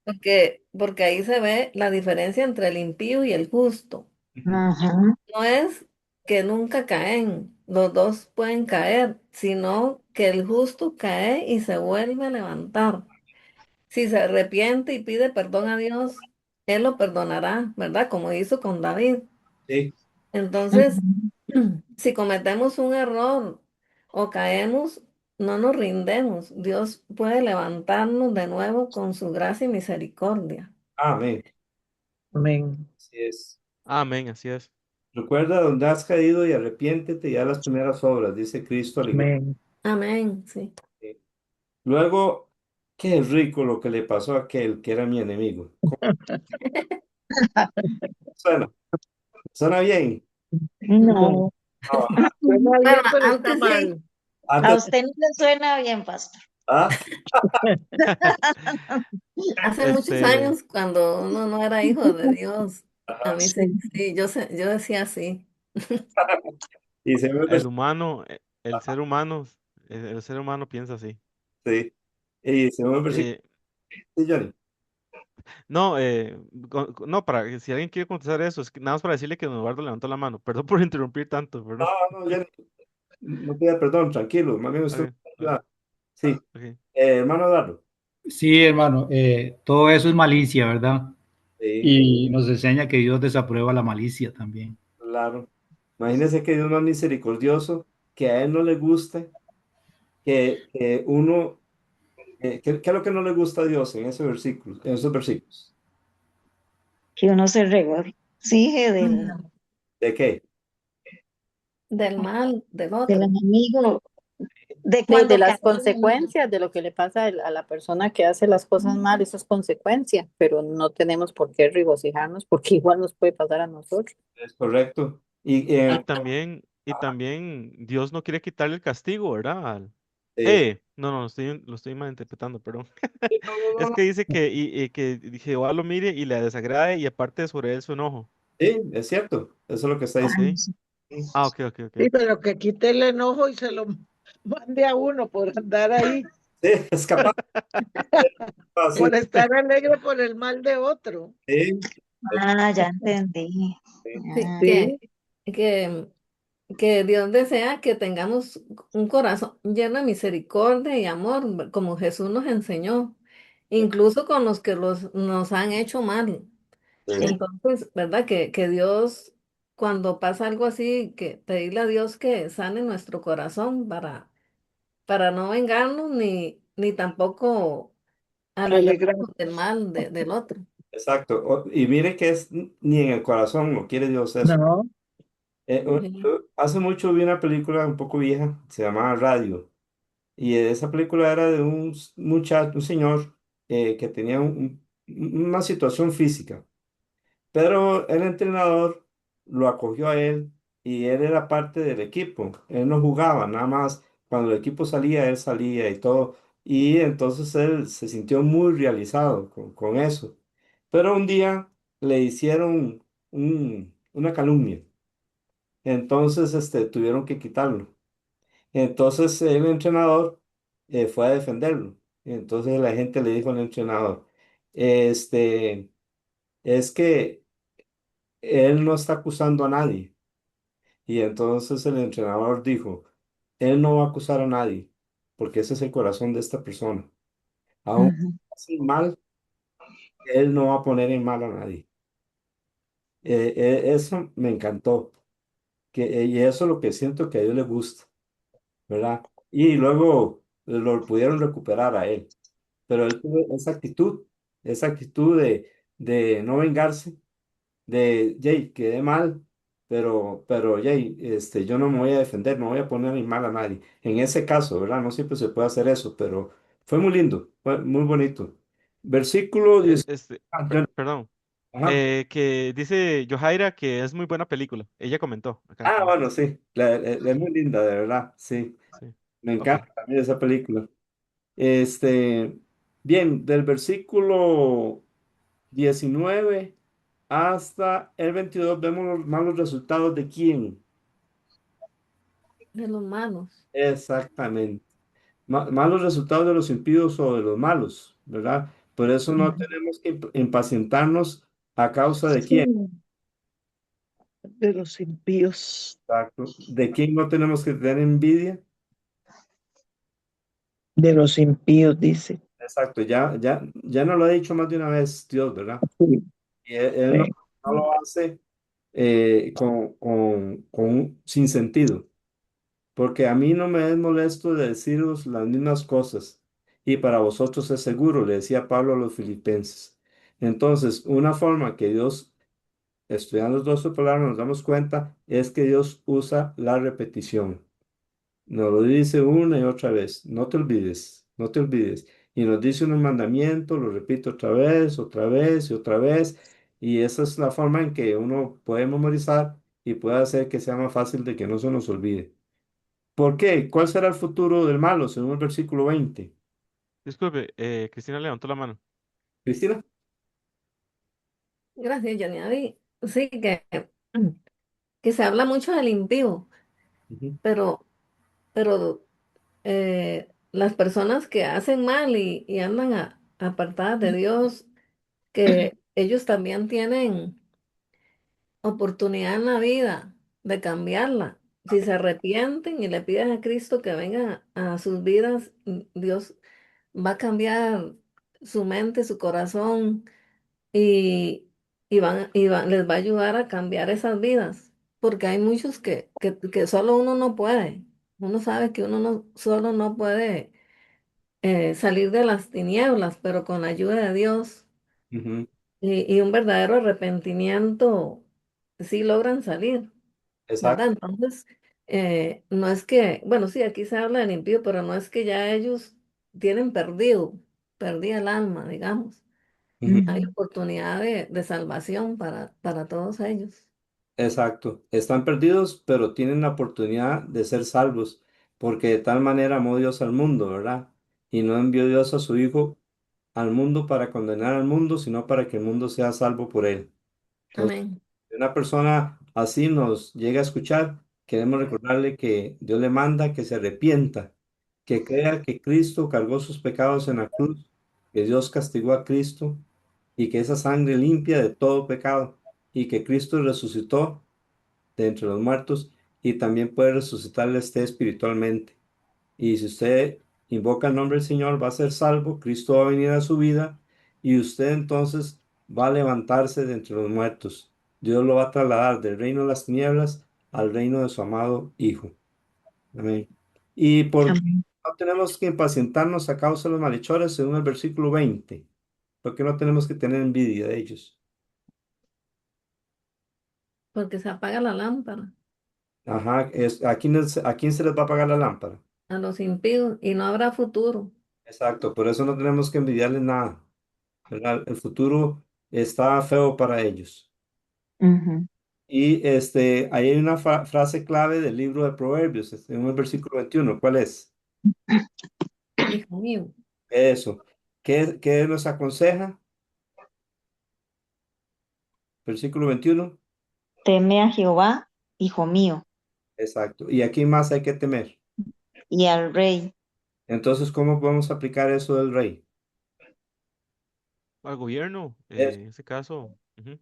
porque ahí se ve la diferencia entre el impío y el justo. Ujú. Ujú. No es que nunca caen, los dos pueden caer, sino que el justo cae y se vuelve a levantar. Si se arrepiente y pide perdón a Dios, Él lo perdonará, ¿verdad? Como hizo con David. Sí. Entonces, Ujú. si cometemos un error o caemos, no nos rindemos. Dios puede levantarnos de nuevo con su gracia y misericordia. Amén. Amén. Así es. Amén, así es. Recuerda donde has caído y arrepiéntete y haz las primeras obras, dice Cristo a la iglesia. Amén. Amén, sí. Luego, qué rico lo que le pasó a aquel que era mi enemigo. ¿Cómo suena? ¿Suena bien? No, No. Suena Bueno, bien, pero está antes sí. mal. a Antes, usted no le suena bien, pastor. ¿ah? Hace muchos Este, años, cuando uno no era hijo de Dios, a mí sí, Sí. sí, yo decía así. Y se me el humano, el ser humano piensa así. sí. Y se me versículo. Eh, Sí, Johnny. no, no, si alguien quiere contestar eso, es que nada más para decirle que don Eduardo levantó la mano. Perdón por interrumpir tanto, No, perdón. no, Johnny, no pida perdón, tranquilo. Más bien usted. Ok, ok, Sí. ok. Hermano Eduardo. Sí, hermano, todo eso es malicia, ¿verdad? Sí, Y nos enseña que Dios desaprueba la malicia también. claro. Imagínese que Dios no es misericordioso, que a Él no le gusta, que uno, ¿qué es lo que no le gusta a Dios en ese versículo, en esos versículos? Que uno se regocije ¿De qué? Del mal del del otro. enemigo, de De cuando las caemos. consecuencias de lo que le pasa a la persona que hace las cosas mal, eso es consecuencia, pero no tenemos por qué regocijarnos porque igual nos puede pasar a nosotros. Es correcto. Y Y también Dios no quiere quitarle el castigo, ¿verdad? sí. No, no, lo estoy malinterpretando, perdón. No, no, no, Es no. que dice que Jehová lo mire y le desagrade y aparte sobre él su enojo. Sí, es cierto. Eso es lo que está Ah, diciendo. ¿Sí? sí. Sí, Ah, ok, ok, Sí, ok. pero que quite el enojo y se lo mande a uno por andar ahí, es capaz. Sí, por estar alegre por el mal de otro. sí, Ah, ya entendí. sí. Sí, Ah, Sí, que, que Dios desea que tengamos un corazón lleno de misericordia y amor, como Jesús nos enseñó, incluso con los que nos han hecho mal. Sí. Entonces, ¿verdad? Que Dios, cuando pasa algo así, que pedirle a Dios que sane nuestro corazón para no vengarnos ni tampoco alegrar. alegrarnos del mal del otro. Exacto. Y mire que es ni en el corazón no quiere Dios eso. No, Ujú. Hace mucho vi una película un poco vieja, se llamaba Radio. Y esa película era de un muchacho, un señor que tenía una situación física. Pero el entrenador lo acogió a él y él era parte del equipo. Él no jugaba, nada más cuando el equipo salía, él salía y todo. Y entonces él se sintió muy realizado con eso. Pero un día le hicieron una calumnia. Entonces tuvieron que quitarlo. Entonces el entrenador fue a defenderlo. Entonces la gente le dijo al entrenador, este, es que él no está acusando a nadie. Y entonces el entrenador dijo, él no va a acusar a nadie, porque ese es el corazón de esta persona. Aún ujú. así mal, él no va a poner en mal a nadie. Eso me encantó, y eso es lo que siento que a Dios le gusta, ¿verdad? Y luego lo pudieron recuperar a él, pero él tuvo esa actitud de no vengarse Jay, quedé mal, pero Jay, yo no me voy a defender, no voy a poner en mal a nadie. En ese caso, ¿verdad? No siempre se puede hacer eso, pero fue muy lindo, fue muy bonito. Versículo 10. Perdón. Ajá. Que dice Johaira que es muy buena película. Ella comentó acá Ah, también. bueno, sí, es muy linda, de verdad, sí. Sí. Me Ok. encanta también esa película. Este, bien, del versículo 19 hasta el 22 vemos los malos resultados de quién. De los malos. Exactamente. Malos resultados de los impíos o de los malos, ¿verdad? Por eso no tenemos que impacientarnos a causa de sí, quién. de los impíos, Exacto. ¿De quién no tenemos que tener envidia? de los impíos, dice. Exacto, ya nos lo ha dicho más de una vez Dios, ¿verdad? Sí, Y él sí. no lo hace sin sentido. porque a mí no me es molesto de deciros las mismas cosas, y para vosotros es seguro, le decía Pablo a los filipenses. Entonces, una forma que Dios, estudiando los 12 palabras, nos damos cuenta, es que Dios usa la repetición. Nos lo dice una y otra vez, no te olvides, no te olvides. Y nos dice un mandamiento, lo repite otra vez y otra vez. Y esa es la forma en que uno puede memorizar y puede hacer que sea más fácil de que no se nos olvide. ¿Por qué? ¿Cuál será el futuro del malo según el versículo 20? Disculpe, Cristina levantó la mano. Cristina. Gracias, Johnny. Sí, que se habla mucho del impío, Ujú, pero, pero las personas que hacen mal y andan apartadas de Dios, que ellos también tienen oportunidad en la vida de cambiarla. Si se arrepienten y le piden a Cristo que venga a sus vidas, Dios va a cambiar su mente, su corazón y, les va a ayudar a cambiar esas vidas. Porque hay muchos que solo uno no puede. Uno sabe que uno no, solo no puede salir de las tinieblas, pero con la ayuda de Dios ujú, y un verdadero arrepentimiento, sí logran salir, ¿verdad? exacto. Entonces, no es que, bueno, sí, aquí se habla del impío, pero no es que ya ellos tienen perdida el alma, digamos. Ujú, Hay oportunidad de salvación para todos ellos. exacto. Están perdidos, pero tienen la oportunidad de ser salvos, porque de tal manera amó Dios al mundo, ¿verdad? Y no envió Dios a su Hijo al mundo para condenar al mundo, sino para que el mundo sea salvo por él. Entonces, Amén. si una persona así nos llega a escuchar, queremos recordarle que Dios le manda que se arrepienta, que crea que Cristo cargó sus pecados en la cruz, que Dios castigó a Cristo y que esa sangre limpia de todo pecado y que Cristo resucitó de entre los muertos y también puede resucitarle a usted espiritualmente. Y si usted invoca el nombre del Señor, va a ser salvo, Cristo va a venir a su vida y usted entonces va a levantarse de entre los muertos. Dios lo va a trasladar del reino de las tinieblas al reino de su amado Hijo. Amén. ¿Y por qué Amén. no tenemos que impacientarnos a causa de los malhechores según el versículo 20? ¿Por qué no tenemos que tener envidia de ellos? Porque se apaga la lámpara Ajá, ¿a quién se les va a apagar la lámpara? a los impíos y no habrá futuro. Exacto, por eso no tenemos que envidiarles nada, ¿verdad? El futuro está feo para ellos. Ujú. Y ahí hay una frase clave del libro de Proverbios, en el versículo 21. ¿Cuál es? Hijo mío, Eso. ¿Qué nos aconseja? Versículo 21. Teme a Jehová, hijo mío, Exacto. ¿Y aquí más hay que temer? y al rey. Entonces, ¿cómo podemos aplicar eso del rey? Al gobierno, Es, en ese caso. Ujú,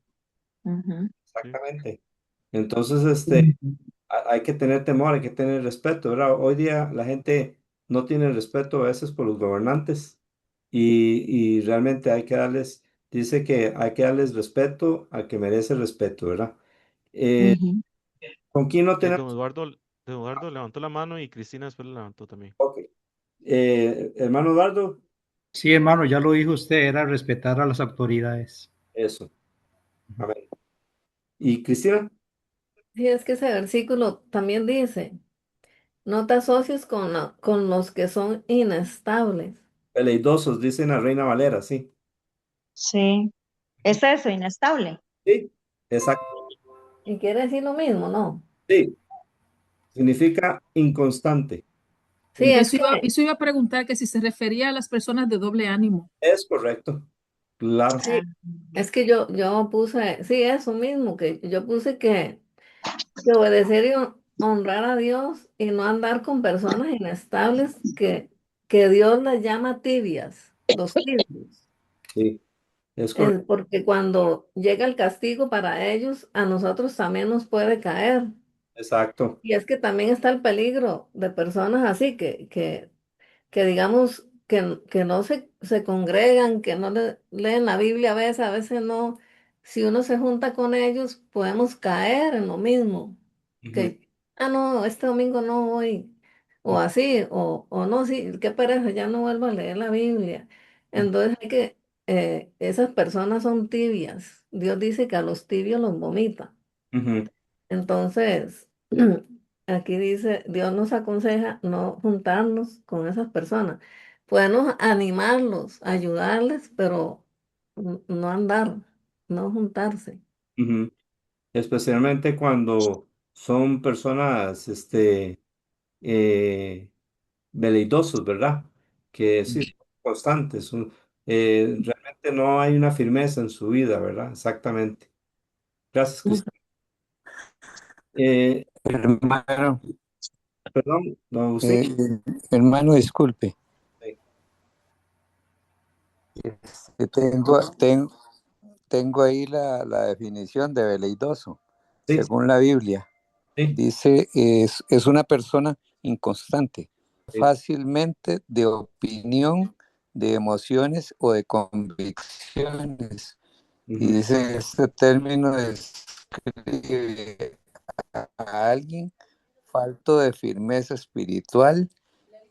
Ujú. sí. exactamente. Entonces, hay que tener temor, hay que tener respeto, ¿verdad? Hoy día la gente no tiene respeto a veces por los gobernantes y realmente hay que darles, dice que hay que darles respeto al que merece respeto, ¿verdad? Eh, Ujú. ¿Con quién no Don tenemos? Eduardo, don Eduardo levantó la mano y Cristina después la levantó también. Ok. Hermano Eduardo, Sí, hermano, ya lo dijo usted, era respetar a las autoridades. eso. Amén. ¿Y Cristina? si es que ese versículo también dice, no te asocies con los que son inestables. Veleidosos, dicen la Reina Valera, sí. Sí. Es eso, inestable. Sí, exacto. Y quiere decir lo mismo, ¿no? Sí, significa inconstante. Sí, es Eso iba a preguntar que si se refería a las personas de doble ánimo. Es correcto, claro. sí, es que yo puse, sí, eso mismo, que yo puse que obedecer y honrar a Dios y no andar con personas inestables que Dios las llama tibias, los tibios. Sí, es correcto. Porque cuando llega el castigo para ellos, a nosotros también nos puede caer. Exacto. Y es que también está el peligro de personas así que digamos que no se congregan, que no leen la Biblia a veces no. Si uno se junta con ellos, podemos caer en lo mismo Ujú. que ah, no, este domingo no voy, o así, o no, sí, qué pereza, ya no vuelvo a leer la Biblia. Entonces esas personas son tibias. Dios dice que a los tibios los vomita. Ujú, Entonces, aquí dice, Dios nos aconseja no juntarnos con esas personas. Podemos animarlos, ayudarles, pero no andar, no juntarse. ujú. Especialmente cuando son personas, eh, veleidosos, ¿verdad? Que sí, son constantes, realmente no hay una firmeza en su vida, ¿verdad? Exactamente. Gracias, Cristian. Eh, Hermano, perdón, don Agustín. eh, hermano, disculpe. Sí, Tengo ahí la definición de veleidoso, sí, según la Biblia. sí, Dice, es una persona inconstante, sí. fácilmente de opinión, de emociones o de convicciones. Y Ujú. dice, este término describe a alguien falto de firmeza espiritual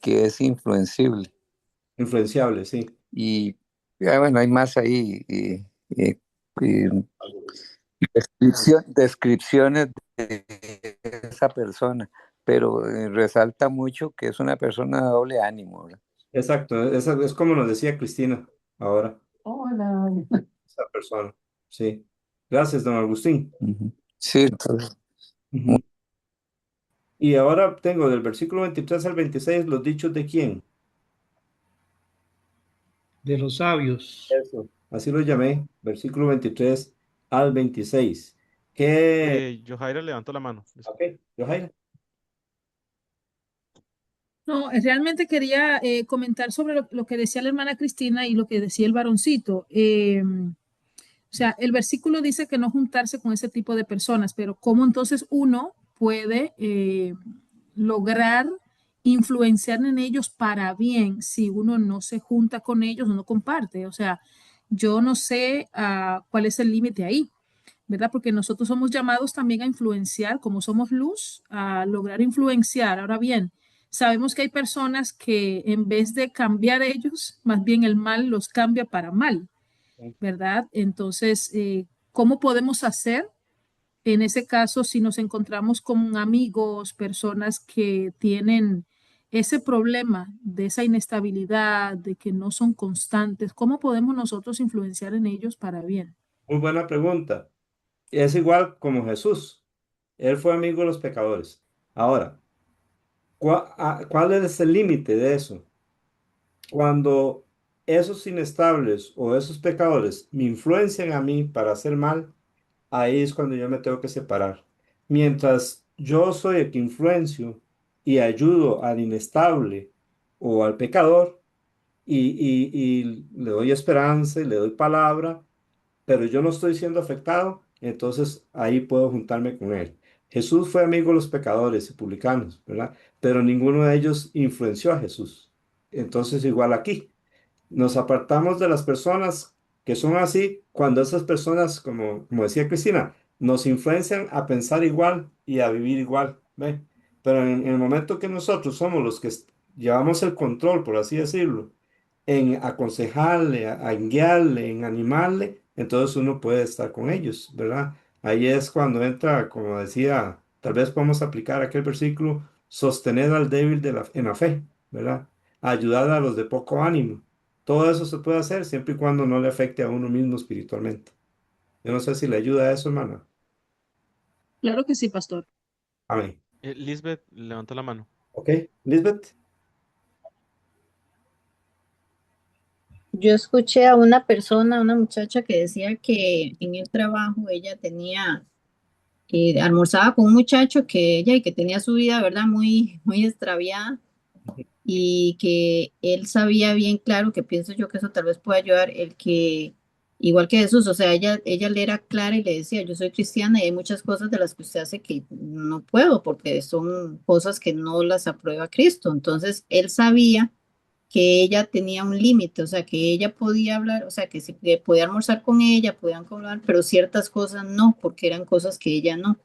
que es influencible. Influenciable, sí. Y bueno, hay más ahí. Y descripciones de esa persona, pero resalta mucho que es una persona de doble ánimo, ¿verdad? Exacto, es como nos decía Cristina ahora, Hola. esa persona. Sí. Gracias, don Agustín. Ujú. Sí, entonces, Ujú. Y ahora tengo del versículo 23 al 26 los dichos de quién. De los sabios. Eso. Así lo llamé, versículo 23 al 26. ¿Qué? Johaira levantó la mano. Ok, Johaira. No, realmente quería comentar sobre lo que decía la hermana Cristina y lo que decía el varoncito. O sea, el versículo dice que no juntarse con ese tipo de personas, pero ¿cómo entonces uno puede lograr influenciar en ellos para bien si uno no se junta con ellos o no comparte? O sea, yo no sé cuál es el límite ahí, ¿verdad? Porque nosotros somos llamados también a influenciar, como somos luz, a lograr influenciar. Ahora bien, sabemos que hay personas que en vez de cambiar ellos, más bien el mal los cambia para mal, ¿verdad? Entonces, ¿cómo podemos hacer en ese caso si nos encontramos con amigos, personas que tienen ese problema de esa inestabilidad, de que no son constantes? ¿Cómo podemos nosotros influenciar en ellos para bien? Muy buena pregunta. Es igual como Jesús. Él fue amigo de los pecadores. Ahora, ¿cuál es el límite de eso? Cuando esos inestables o esos pecadores me influencian a mí para hacer mal, ahí es cuando yo me tengo que separar. Mientras yo soy el que influencio y ayudo al inestable o al pecador y le doy esperanza y le doy palabra, pero yo no estoy siendo afectado, entonces ahí puedo juntarme con él. Jesús fue amigo de los pecadores y publicanos, ¿verdad? Pero ninguno de ellos influenció a Jesús. Entonces, igual aquí. Nos apartamos de las personas que son así cuando esas personas, como decía Cristina, nos influencian a pensar igual y a vivir igual, ¿ve? Pero en el momento que nosotros somos los que llevamos el control, por así decirlo, en aconsejarle, en guiarle, en animarle, entonces uno puede estar con ellos, ¿verdad? Ahí es cuando entra, como decía, tal vez podemos aplicar aquel versículo, sostener al débil en la fe, ¿verdad? Ayudar a los de poco ánimo. Todo eso se puede hacer siempre y cuando no le afecte a uno mismo espiritualmente. Yo no sé si le ayuda a eso, hermana. Claro que sí, pastor. Amén. Lisbeth levantó la mano. ¿Ok? Lisbeth. Yo escuché a una persona, una muchacha que decía que en el trabajo ella tenía, almorzaba con un muchacho que ella y que tenía su vida, ¿verdad? Muy, muy extraviada y que él sabía bien claro, que pienso yo que eso tal vez puede ayudar, el que, igual que Jesús, o sea, ella le era clara y le decía, yo soy cristiana y hay muchas cosas de las que usted hace que no puedo porque son cosas que no las aprueba Cristo. Entonces, él sabía que ella tenía un límite, o sea, que ella podía hablar, o sea, que se podía almorzar con ella, podían hablar, pero ciertas cosas no, porque eran cosas que ella no.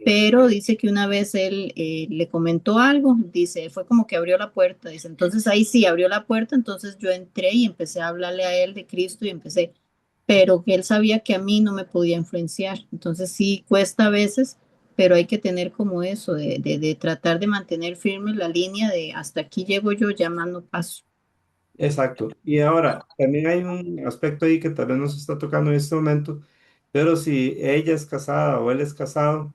pero dice que una vez él le comentó algo, dice, fue como que abrió la puerta, dice, entonces ahí sí abrió la puerta, entonces yo entré y empecé a hablarle a él de Cristo y empecé, pero que él sabía que a mí no me podía influenciar, entonces sí cuesta a veces, pero hay que tener como eso, de tratar de mantener firme la línea de hasta aquí llego yo, ya más no paso. Exacto. Y ahora, también hay un aspecto ahí que tal vez no se está tocando en este momento, pero si ella es casada o él es casado,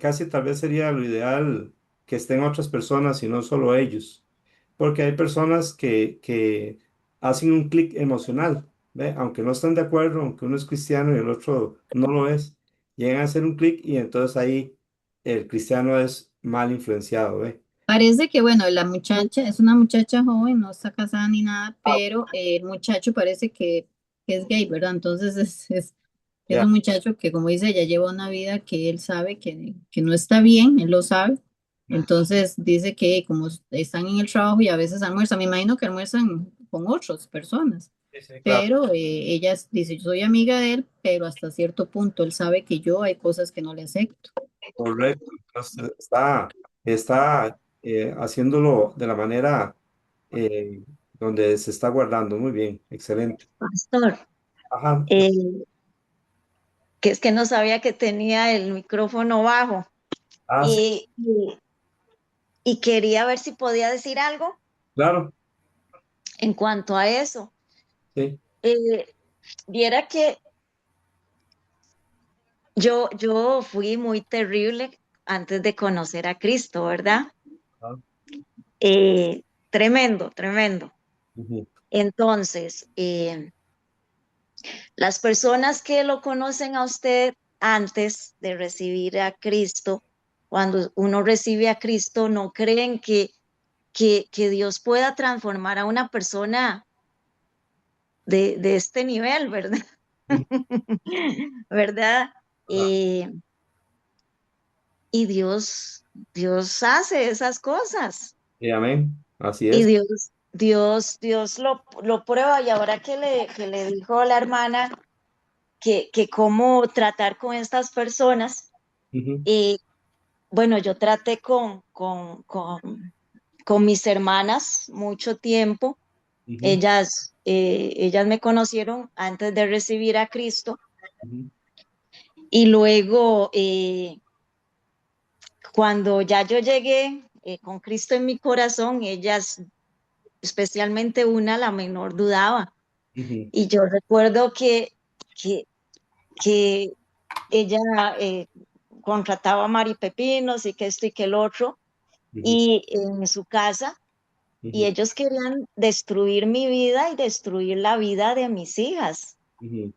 casi tal vez sería lo ideal que estén otras personas y no solo ellos, porque hay personas que hacen un clic emocional, ¿ve? Aunque no están de acuerdo, aunque uno es cristiano y el otro no lo es, llegan a hacer un clic y entonces ahí el cristiano es mal influenciado, ¿ve? Parece que, bueno, la muchacha es una muchacha joven, no está casada ni nada, pero el muchacho parece que es gay, ¿verdad? Entonces es Ya. un muchacho que, como dice, ya lleva una vida que él sabe que no está bien, él lo sabe. Entonces dice que como están en el trabajo y a veces almuerzan, me imagino que almuerzan con otras personas, Sí, sí, claro. pero ella dice, yo soy amiga de él, pero hasta cierto punto él sabe que yo hay cosas que no le acepto. Correcto. Entonces, está haciéndolo de la manera eh, donde se está guardando. Muy bien, excelente. Pastor, Ajá. eh, que es que no sabía que tenía el micrófono bajo Ah, sí, y quería ver si podía decir algo claro. en cuanto a eso. Sí. Eh, Viera que yo fui muy terrible antes de conocer a Cristo, ¿verdad? Ah, Tremendo, tremendo. ujú, Entonces, las personas que lo conocen a usted antes de recibir a Cristo, cuando uno recibe a Cristo, no creen que Dios pueda transformar a una persona de este nivel, ¿verdad? ujú. ¿Verdad? Ah, Eh, y Dios hace esas cosas. y amén. Así Y es. Dios lo prueba. Y ahora que le dijo a la hermana que cómo tratar con estas personas, Ujú, y bueno, yo traté con mis hermanas mucho tiempo. ujú, Ellas me conocieron antes de recibir a Cristo ujú, y luego cuando ya yo llegué con Cristo en mi corazón, ellas, especialmente una, la menor, dudaba. ujú, Y yo recuerdo que, que ella contrataba maripepinos y que esto y que el otro, ujú, y en su casa, y ujú, ellos querían destruir mi vida y destruir la vida de mis hijas. ujú,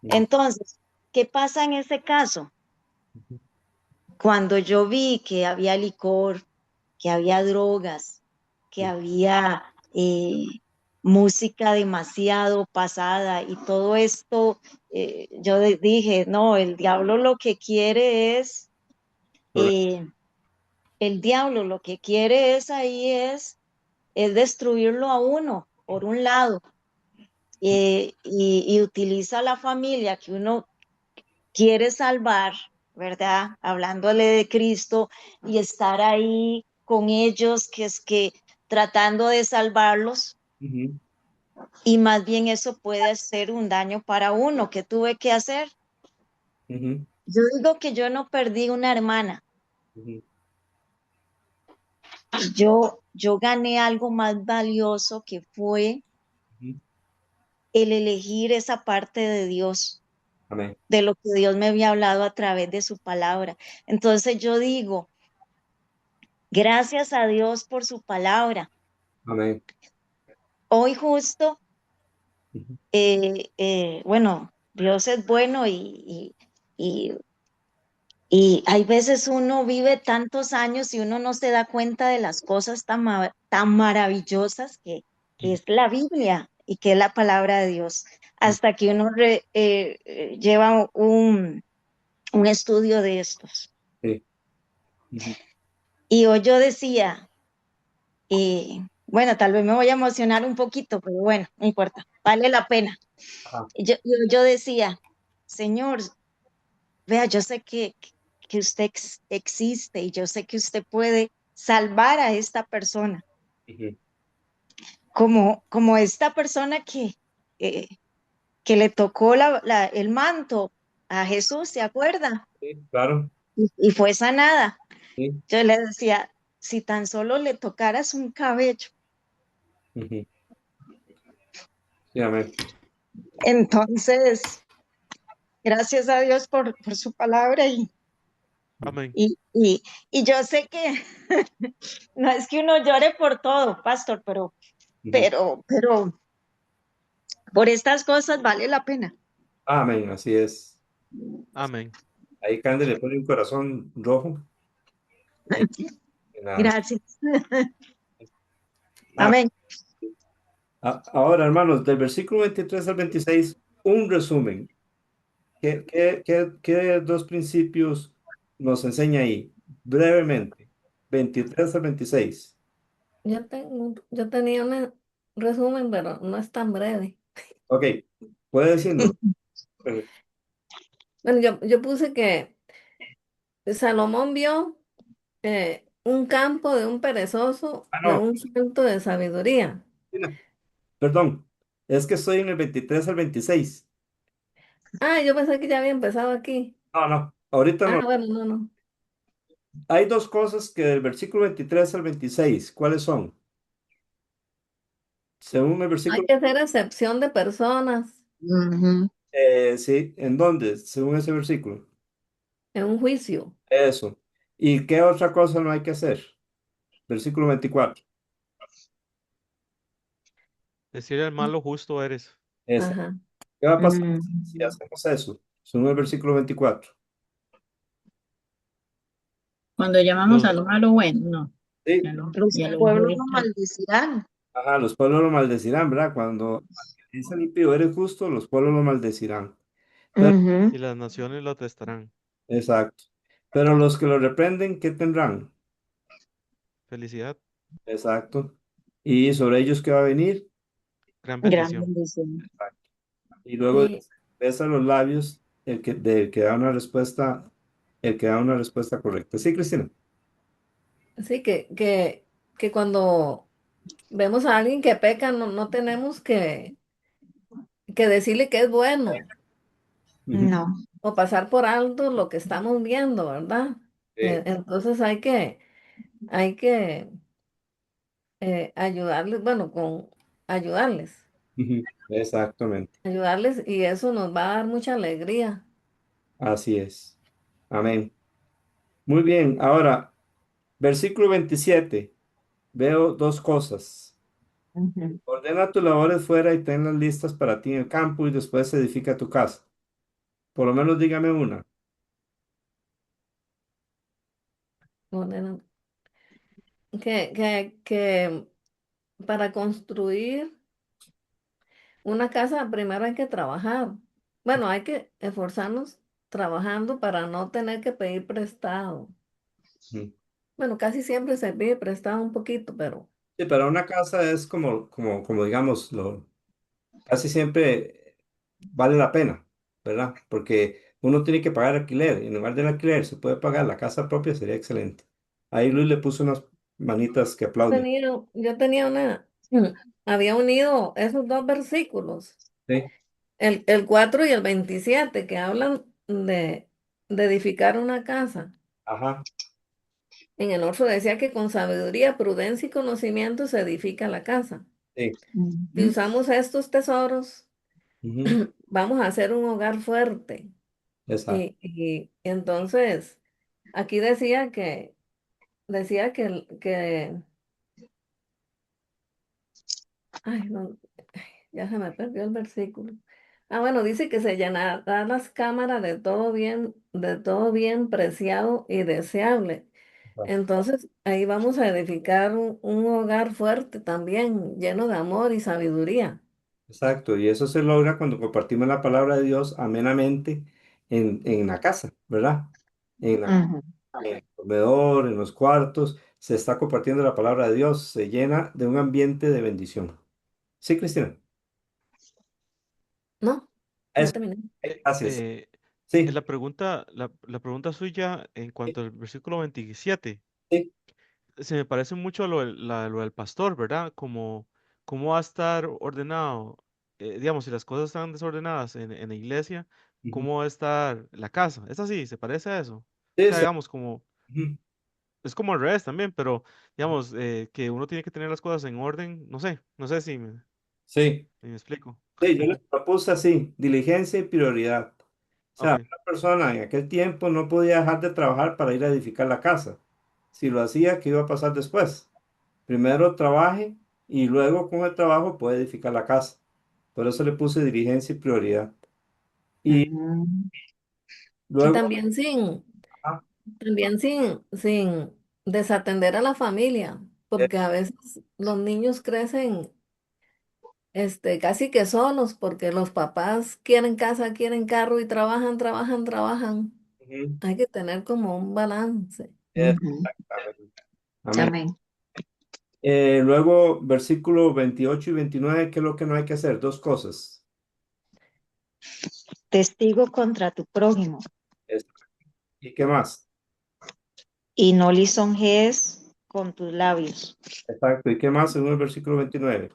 ujú, Entonces, ¿qué pasa en ese caso? ujú, Cuando yo vi que había licor, que había drogas, que había música demasiado pasada y todo esto, yo dije, no, el diablo lo que quiere es, correcto. eh, el diablo lo que quiere es ahí es destruirlo a uno, por un lado, y utiliza la familia que uno quiere salvar, ¿verdad? Hablándole de Cristo y estar ahí con ellos, que es que tratando de salvarlos, Ujú, y más bien eso puede ser un daño para uno. ¿Qué tuve que hacer? ujú, Yo digo que yo no perdí una hermana, ujú, yo gané algo más valioso que fue ujú. el elegir esa parte de Dios, Amén. de lo que Dios me había hablado a través de su palabra. Entonces yo digo, gracias a Dios por su palabra. Amén. Hoy justo, Ujú, bueno, Dios es bueno y, y hay veces uno vive tantos años y uno no se da cuenta de las cosas tan maravillosas que ujú, es la Biblia y que es la palabra de Dios, ujú. hasta que uno lleva un estudio de estos. Sí. Ujú. Y hoy yo decía, bueno, tal vez me voy a emocionar un poquito, pero bueno, no importa, vale la pena. Ajá. Yo decía, Señor, vea, yo sé que usted existe y yo sé que usted puede salvar a esta persona, como esta persona que le tocó el manto a Jesús, ¿se acuerda? Sí, claro. Y fue sanada. Sí. Yo le decía, si tan solo le tocaras un cabello. Sí, amén. Entonces, gracias a Dios por su palabra Amén. y yo sé que no es que uno llore por todo, pastor, pero por estas cosas vale la pena. Amén, así es. Amén. Ahí Candy le pone un corazón rojo. Gracias. Ah, Amén. ahora, hermanos, del versículo 23 al 26, un resumen. ¿Qué dos principios nos enseña ahí? Brevemente, 23 al 26. Yo tenía un resumen, pero no es tan breve. Ok, puede decirnos. Bueno, yo puse que Salomón vio un campo de un perezoso, de No, un salto de sabiduría. perdón, es que estoy en el 23 al 26. Ah, yo pensé que ya había empezado aquí. No, ahorita Ah, no. bueno, no. Hay dos cosas que del versículo 23 al 26, ¿cuáles son? Según el Hay versículo, que hacer excepción de personas sí, ¿en dónde? Según ese versículo. en un juicio. Eso. ¿Y qué otra cosa no hay que hacer? Versículo 24. Decirle al malo justo eres. Esa. Ajá. ¿Qué va a pasar si hacemos eso? Según el versículo 24. Cuando llamamos a Los, lo malo bueno, no. Sí, Los Y a lo pueblos bueno, lo maldecirán. ajá, los pueblos lo maldecirán, ¿verdad? Cuando dicen impío, eres justo, los pueblos lo maldecirán. Pero, y las naciones lo atestarán. exacto. Pero los que lo reprenden, ¿qué tendrán? Felicidad, Exacto. ¿Y sobre ellos qué va a venir? gran Gran bendición. bendición. Exacto. Y luego Y besa los labios del que da una respuesta, el que da una respuesta correcta. Sí, Cristina. sí, que cuando vemos a alguien que peca, no tenemos que decirle que es bueno Ujú. No. o pasar por alto lo que estamos viendo, ¿verdad? Entonces hay que ayudarles, bueno, ayudarles, Ujú. Exactamente. ayudarles y eso nos va a dar mucha alegría. Así es. Amén. Muy bien. Ahora, versículo 27. Veo dos cosas. Ujú. Ordena tus labores fuera y tenlas listas para ti en el campo y después edifica tu casa. Por lo menos dígame una. Ordena- que para construir una casa primero hay que trabajar. Bueno, hay que esforzarnos trabajando para no tener que pedir prestado. Ujú. Bueno, casi siempre se pide prestado un poquito, pero Sí, para una casa es como digamos, casi siempre vale la pena, ¿verdad? Porque uno tiene que pagar alquiler y en lugar del alquiler se puede pagar la casa propia, sería excelente. Ahí Luis le puso unas manitas que aplauden. yo tenía había unido esos dos versículos, Sí, el 4 y el 27 que hablan de edificar una casa. ajá, En el otro decía que con sabiduría, prudencia y conocimiento se edifica la casa. sí, Si Ujú. usamos estos tesoros, ujú, vamos a hacer un hogar fuerte. exacto, Y entonces, aquí decía ay, no, ya se me perdió el versículo. Ah, bueno, dice que se llenarán las cámaras de todo bien preciado y deseable. Entonces, ahí vamos a edificar un hogar fuerte también, lleno de amor y sabiduría. exacto. Y eso se logra cuando compartimos la palabra de Dios amenamente en la casa, ¿verdad? Ujú. En el comedor, en los cuartos, se está compartiendo la palabra de Dios, se llena de un ambiente de bendición. Sí, Cristina. No, ya Eso, terminé. Eh, gracias. eh, Sí, la pregunta suya en cuanto al versículo 27, sí. se me parece mucho a lo del pastor, ¿verdad? Como cómo va a estar ordenado, digamos, si las cosas están desordenadas en la iglesia, Ujú. ¿cómo va a estar la casa? Es así, se parece a eso. O Sí, sea, digamos, como, ujú. es como al revés también, pero digamos, que uno tiene que tener las cosas en orden, no sé Sí. si me explico. Sí, yo le propuse así, diligencia y prioridad. O sea, Ok, una persona en aquel tiempo no podía dejar de trabajar para ir a edificar la casa. Si lo hacía, ¿qué iba a pasar después? Primero trabaje y luego con el trabajo puede edificar la casa. Por eso le puse diligencia y prioridad. Y Ujú. Y luego, ah, también sin desatender a la familia, eh, porque a veces los niños crecen casi que solos, porque los papás quieren casa, quieren carro y trabajan, trabajan, trabajan. ujú, Hay que tener como un balance. Ujú. exactamente. Amén. Amén. Luego, versículo 28 y 29, ¿qué es lo que no hay que hacer? Dos cosas. Testigo contra tu prójimo Es- ¿Y qué más? y no lisonjees con tus labios. Exacto. ¿Y qué más según el versículo 29?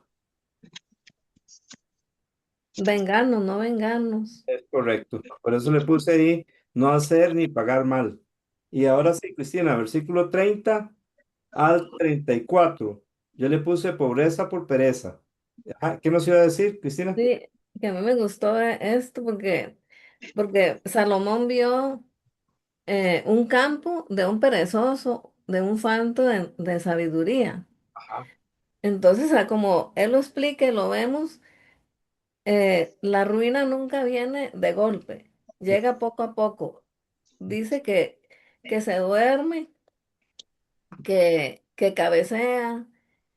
Vengarnos, no vengarnos. Es correcto. Por eso le puse ahí, no hacer ni pagar mal. Y ahora sí, Cristina, versículo 30 al 34. Yo le puse pobreza por pereza. Ajá, ¿qué nos iba a decir, Cristina? Sí, que a mí me gustó esto porque Salomón vio un campo de un perezoso, de un falto de sabiduría. Ajá. Entonces, como él lo explica y lo vemos, la ruina nunca viene de golpe, llega poco a poco. Dice que se duerme, que cabecea,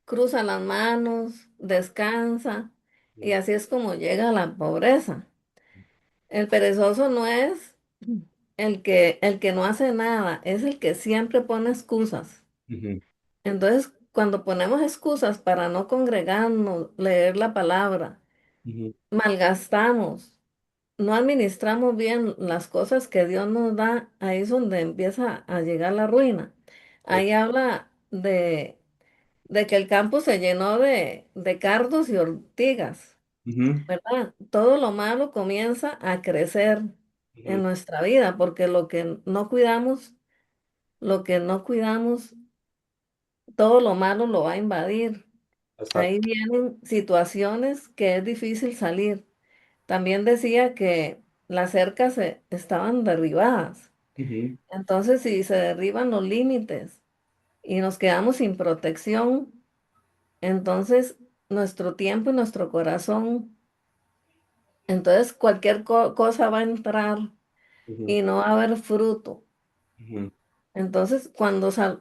cruza las manos, descansa, y así es como llega a la pobreza. El perezoso no es el que no hace nada, es el que siempre pone excusas. Ujú, Entonces, cuando ponemos excusas para no congregarnos, leer la palabra, ujú, malgastamos, no administramos bien las cosas que Dios nos da, ahí es donde empieza a llegar la ruina. eh, Ahí habla de que el campo se llenó de cardos y ortigas, ujú, ¿verdad? Todo lo malo comienza a crecer en ujú. nuestra vida, porque lo que no cuidamos, todo lo malo lo va a invadir. Ahí Exacto. vienen situaciones que es difícil salir. También decía que las cercas estaban derribadas. Ujú, Entonces, si se derriban los límites y nos quedamos sin protección, entonces nuestro tiempo y nuestro corazón, entonces cualquier cosa va a entrar ujú, y no va a haber fruto. ujú, Entonces,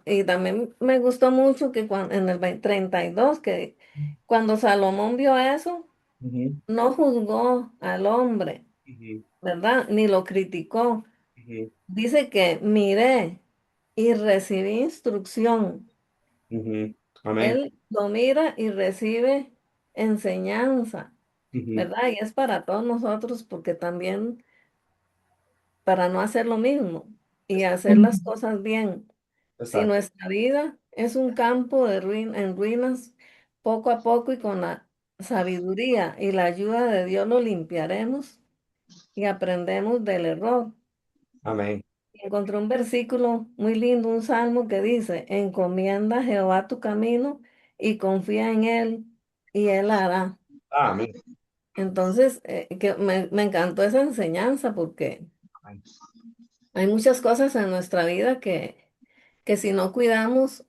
y también me gustó mucho que en el 32, que cuando Salomón vio eso, ujú, no juzgó al hombre, ujú, ¿verdad? Ni lo criticó. ujú, Dice que miré y recibí instrucción. ujú. Amén. Él lo mira y recibe enseñanza, Ujú, ¿verdad? Y es para todos nosotros porque también para no hacer lo mismo y hacer las cosas bien. Si exacto. nuestra vida es un campo en ruinas, poco a poco y con la sabiduría y la ayuda de Dios lo limpiaremos y aprendemos del error. Amén. Encontré un versículo muy lindo, un salmo que dice, encomienda a Jehová tu camino y confía en Él y Él hará. Amén. Entonces, que me encantó esa enseñanza porque Amén. hay muchas cosas en nuestra vida que si no cuidamos,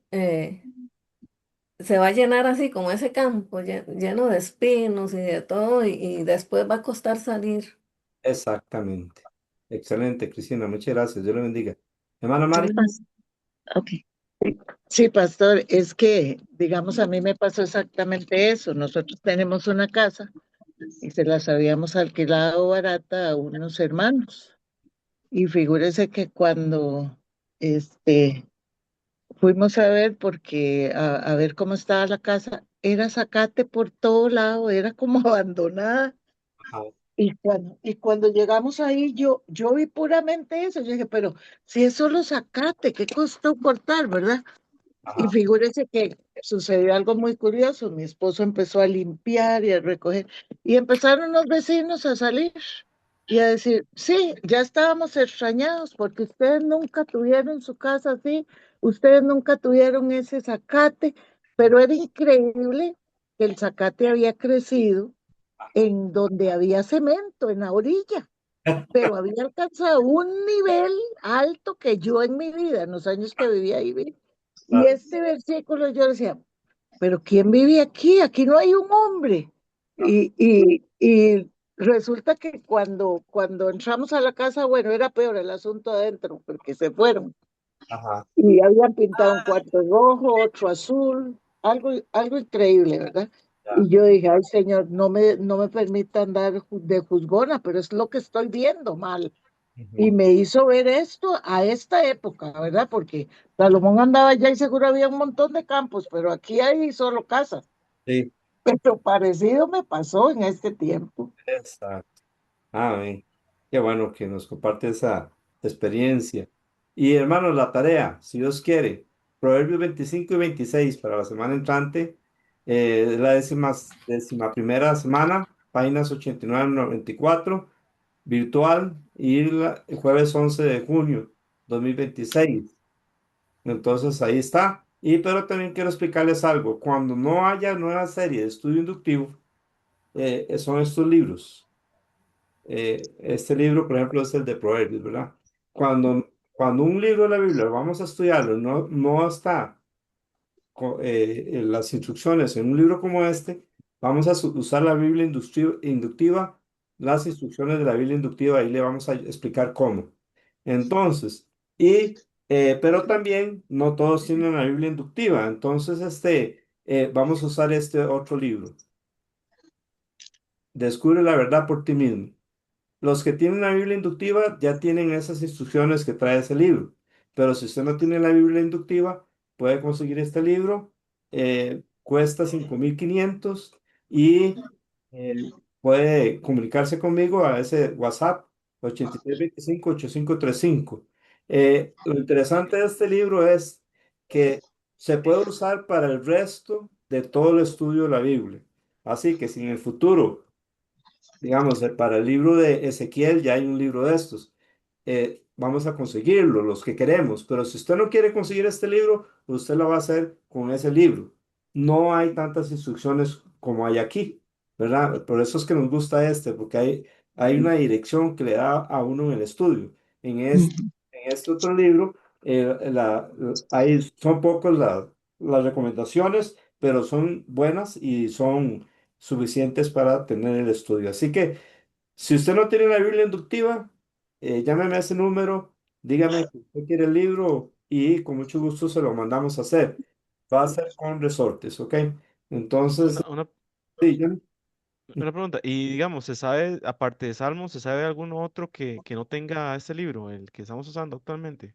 se va a llenar así como ese campo lleno de espinos y de todo y después va a costar salir. Exactamente. Excelente, Cristina. Muchas gracias. Dios le bendiga. Hermana Mari. Amén. Ok. Sí, pastor, es que, digamos, a mí me pasó exactamente eso. Nosotros tenemos una casa y se las habíamos alquilado barata a unos hermanos. Y figúrese que cuando este, fuimos a ver, porque a ver cómo estaba la casa, era zacate por todo lado, era como abandonada. Ajá. Y cuando llegamos ahí, yo vi puramente eso. Yo dije, pero si es solo zacate, ¿qué costó cortar, verdad? Y Ajá. figúrese que sucedió algo muy curioso. Mi esposo empezó a limpiar y a recoger, y empezaron los vecinos a salir y a decir, sí, ya estábamos extrañados porque ustedes nunca tuvieron su casa así, ustedes nunca tuvieron ese zacate, pero era increíble que el zacate había crecido en donde había cemento, en la orilla, pero había alcanzado un nivel alto que yo en mi vida, en los años que viví ahí, vi. Y este versículo yo decía, pero ¿quién vive aquí? Aquí no hay un hombre. Y resulta que cuando entramos a la casa, bueno, era peor el asunto adentro, porque se fueron. Ajá. Y habían pintado un cuarto rojo, otro azul, algo increíble, ¿verdad? Ya. Y yo dije, ay Señor, no me permita andar de juzgona, pero es lo que estoy viendo mal. Y Ujú. me hizo ver esto a esta época, ¿verdad? Porque Salomón andaba allá y seguro había un montón de campos, pero aquí hay solo casas. Sí, Pero parecido me pasó en este tiempo. exacto. Amén. Qué bueno que nos comparte esa experiencia. Y hermanos, la tarea, si Dios quiere, Proverbios 25 y 26 para la semana entrante, la décima primera semana, páginas 89 al 94, virtual, y el jueves 11 de junio 2026. Entonces ahí está. Y pero también quiero explicarles algo. Cuando no haya nueva serie de estudio inductivo, son estos libros. Este libro, por ejemplo, es el de Proverbios, ¿verdad? Cuando un libro de la Biblia vamos a estudiarlo, no está en las instrucciones en un libro como este, vamos a usar la Biblia inductiva, las instrucciones de la Biblia inductiva, ahí le vamos a explicar cómo. Entonces, pero también no todos tienen la Biblia inductiva, entonces vamos a usar este otro libro, Descubre la verdad por ti mismo. Los que tienen la Biblia inductiva ya tienen esas instrucciones que trae ese libro. Pero si usted no tiene la Biblia inductiva, puede conseguir este libro. Cuesta 5.500 y puede comunicarse conmigo a ese WhatsApp 8325-8535. Lo interesante de este libro es que se puede usar para el resto de todo el estudio de la Biblia. Así que si en el futuro, digamos, para el libro de Ezequiel ya hay un libro de estos. Vamos a conseguirlo, los que queremos, pero si usted no quiere conseguir este libro, usted lo va a hacer con ese libro. No hay tantas instrucciones como hay aquí, ¿verdad? Por eso es que nos gusta porque hay una dirección que le da a uno en el estudio. En este otro libro, son pocas las recomendaciones, pero son buenas y son suficientes para tener el estudio. Así que si usted no tiene la Biblia inductiva, llámeme a ese número, dígame que usted quiere el libro y con mucho gusto se lo mandamos a hacer. Va a ser con resortes, ¿ok? Entonces, Una, una, sí, una pregunta, y digamos, ¿se sabe, aparte de Salmos, se sabe algún otro que no tenga este libro, el que estamos usando actualmente?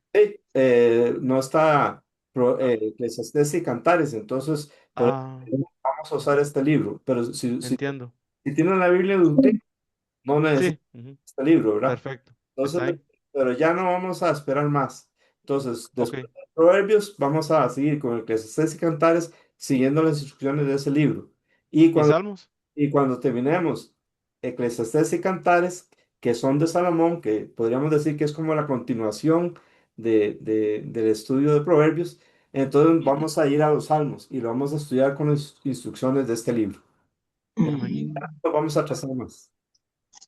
no está Eclesiastés y Cantares, entonces Ah, vamos a usar este libro, pero entiendo. si tienen la Biblia inductiva, no necesitan Sí, ujú, este libro, ¿verdad? perfecto. Entonces, Está bien. pero ya no vamos a esperar más. Entonces, Ok. después de Proverbios, vamos a seguir con el Eclesiastés y Cantares, siguiendo las instrucciones de ese libro. Y ¿Y cuando, Salmos? y cuando terminemos Eclesiastés y Cantares, que son de Salomón, que podríamos decir que es como la continuación del estudio de Proverbios, entonces vamos a ir a los Salmos y lo vamos a estudiar con las instrucciones de este libro. Amén. No vamos a trazar más.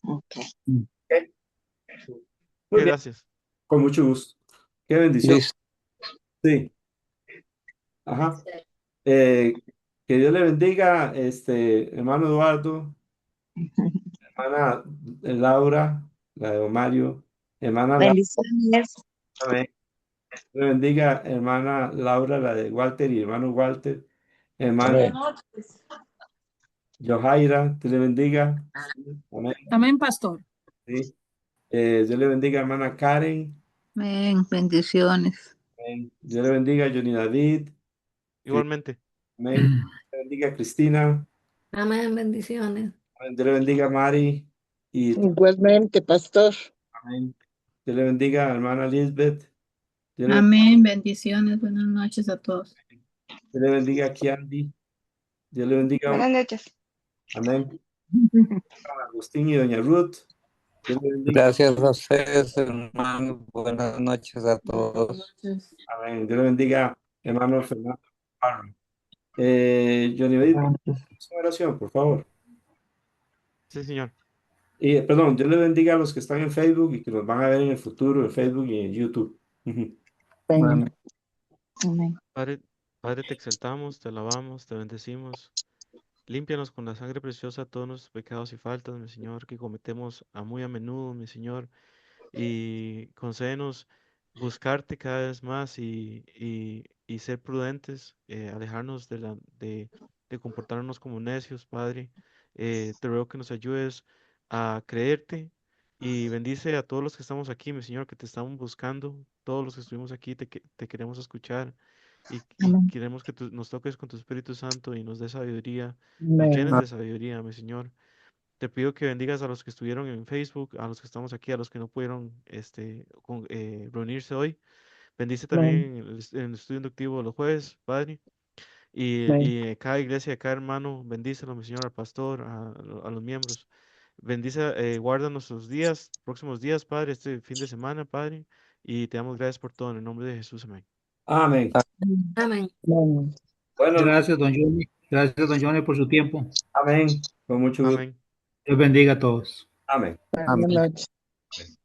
Ok. ¿Ok? Muy Ok, bien, gracias. con mucho gusto. Qué bendición. Listo. Sí, ajá. Eh, que Dios le bendiga, hermano Eduardo, hermana Laura, la de Mario, hermana Laura, Bendiciones. amén. Le bendiga, hermana Laura, la de Walter y hermano Walter, hermana Amén. Johaira, Dios le bendiga, amén. Amén, pastor. Sí. Dios le bendiga, hermana Karen, Amén, bendiciones. amén. Dios le bendiga, Johnny David, Igualmente. amén. Dios le bendiga, Cristina, Amén, bendiciones. amén. Dios le bendiga, Mari, Y Igualmente, pastor. amén. Dios le bendiga, hermana Lisbeth. Dios le, Amén, bendiciones, buenas noches a todos. Dios le bendiga a Kiandi. Dios le bendiga. Buenas noches. Amén. A Agustín y doña Ruth. Dios le bendiga. Gracias a ustedes, hermano. Buenas noches a todos. Amén. Dios le bendiga, hermano Fernando. Johnny David, su oración, por favor. Sí, señor. Y perdón, Dios le bendiga a los que están en Facebook y que nos van a ver en el futuro en Facebook y en YouTube. Amén. Amén. Padre, te exaltamos, te alabamos, te bendecimos. Límpianos con la sangre preciosa todos nuestros pecados y faltas, mi Señor, que cometemos muy a menudo, mi Señor. Y concédenos buscarte cada vez más y ser prudentes, alejarnos de comportarnos como necios, Padre. Te ruego que nos ayudes a creerte y bendice a todos los que estamos aquí, mi Señor, que te estamos buscando, todos los que estuvimos aquí, te queremos escuchar y Amén. queremos que tú nos toques con tu Espíritu Santo y nos des sabiduría, nos Amén. llenes de sabiduría, mi Señor. Te pido que bendigas a los que estuvieron en Facebook, a los que estamos aquí, a los que no pudieron reunirse hoy. Bendice Amén. también el estudio inductivo los jueves, Padre. Y, Amén. y cada iglesia, cada hermano, bendícelo, mi Señor, al pastor, a los miembros. Bendice, guarda nuestros días, próximos días, Padre, este fin de semana, Padre. Y te damos gracias por todo en el nombre de Jesús. Amén. Amén. Amén. Amén. Bueno, Gracias, don Johnny. Gracias, don Johnny, por su tiempo. amén. Con mucho gusto. Amén. Dios bendiga a todos. Amén. Buenas noches. Amén.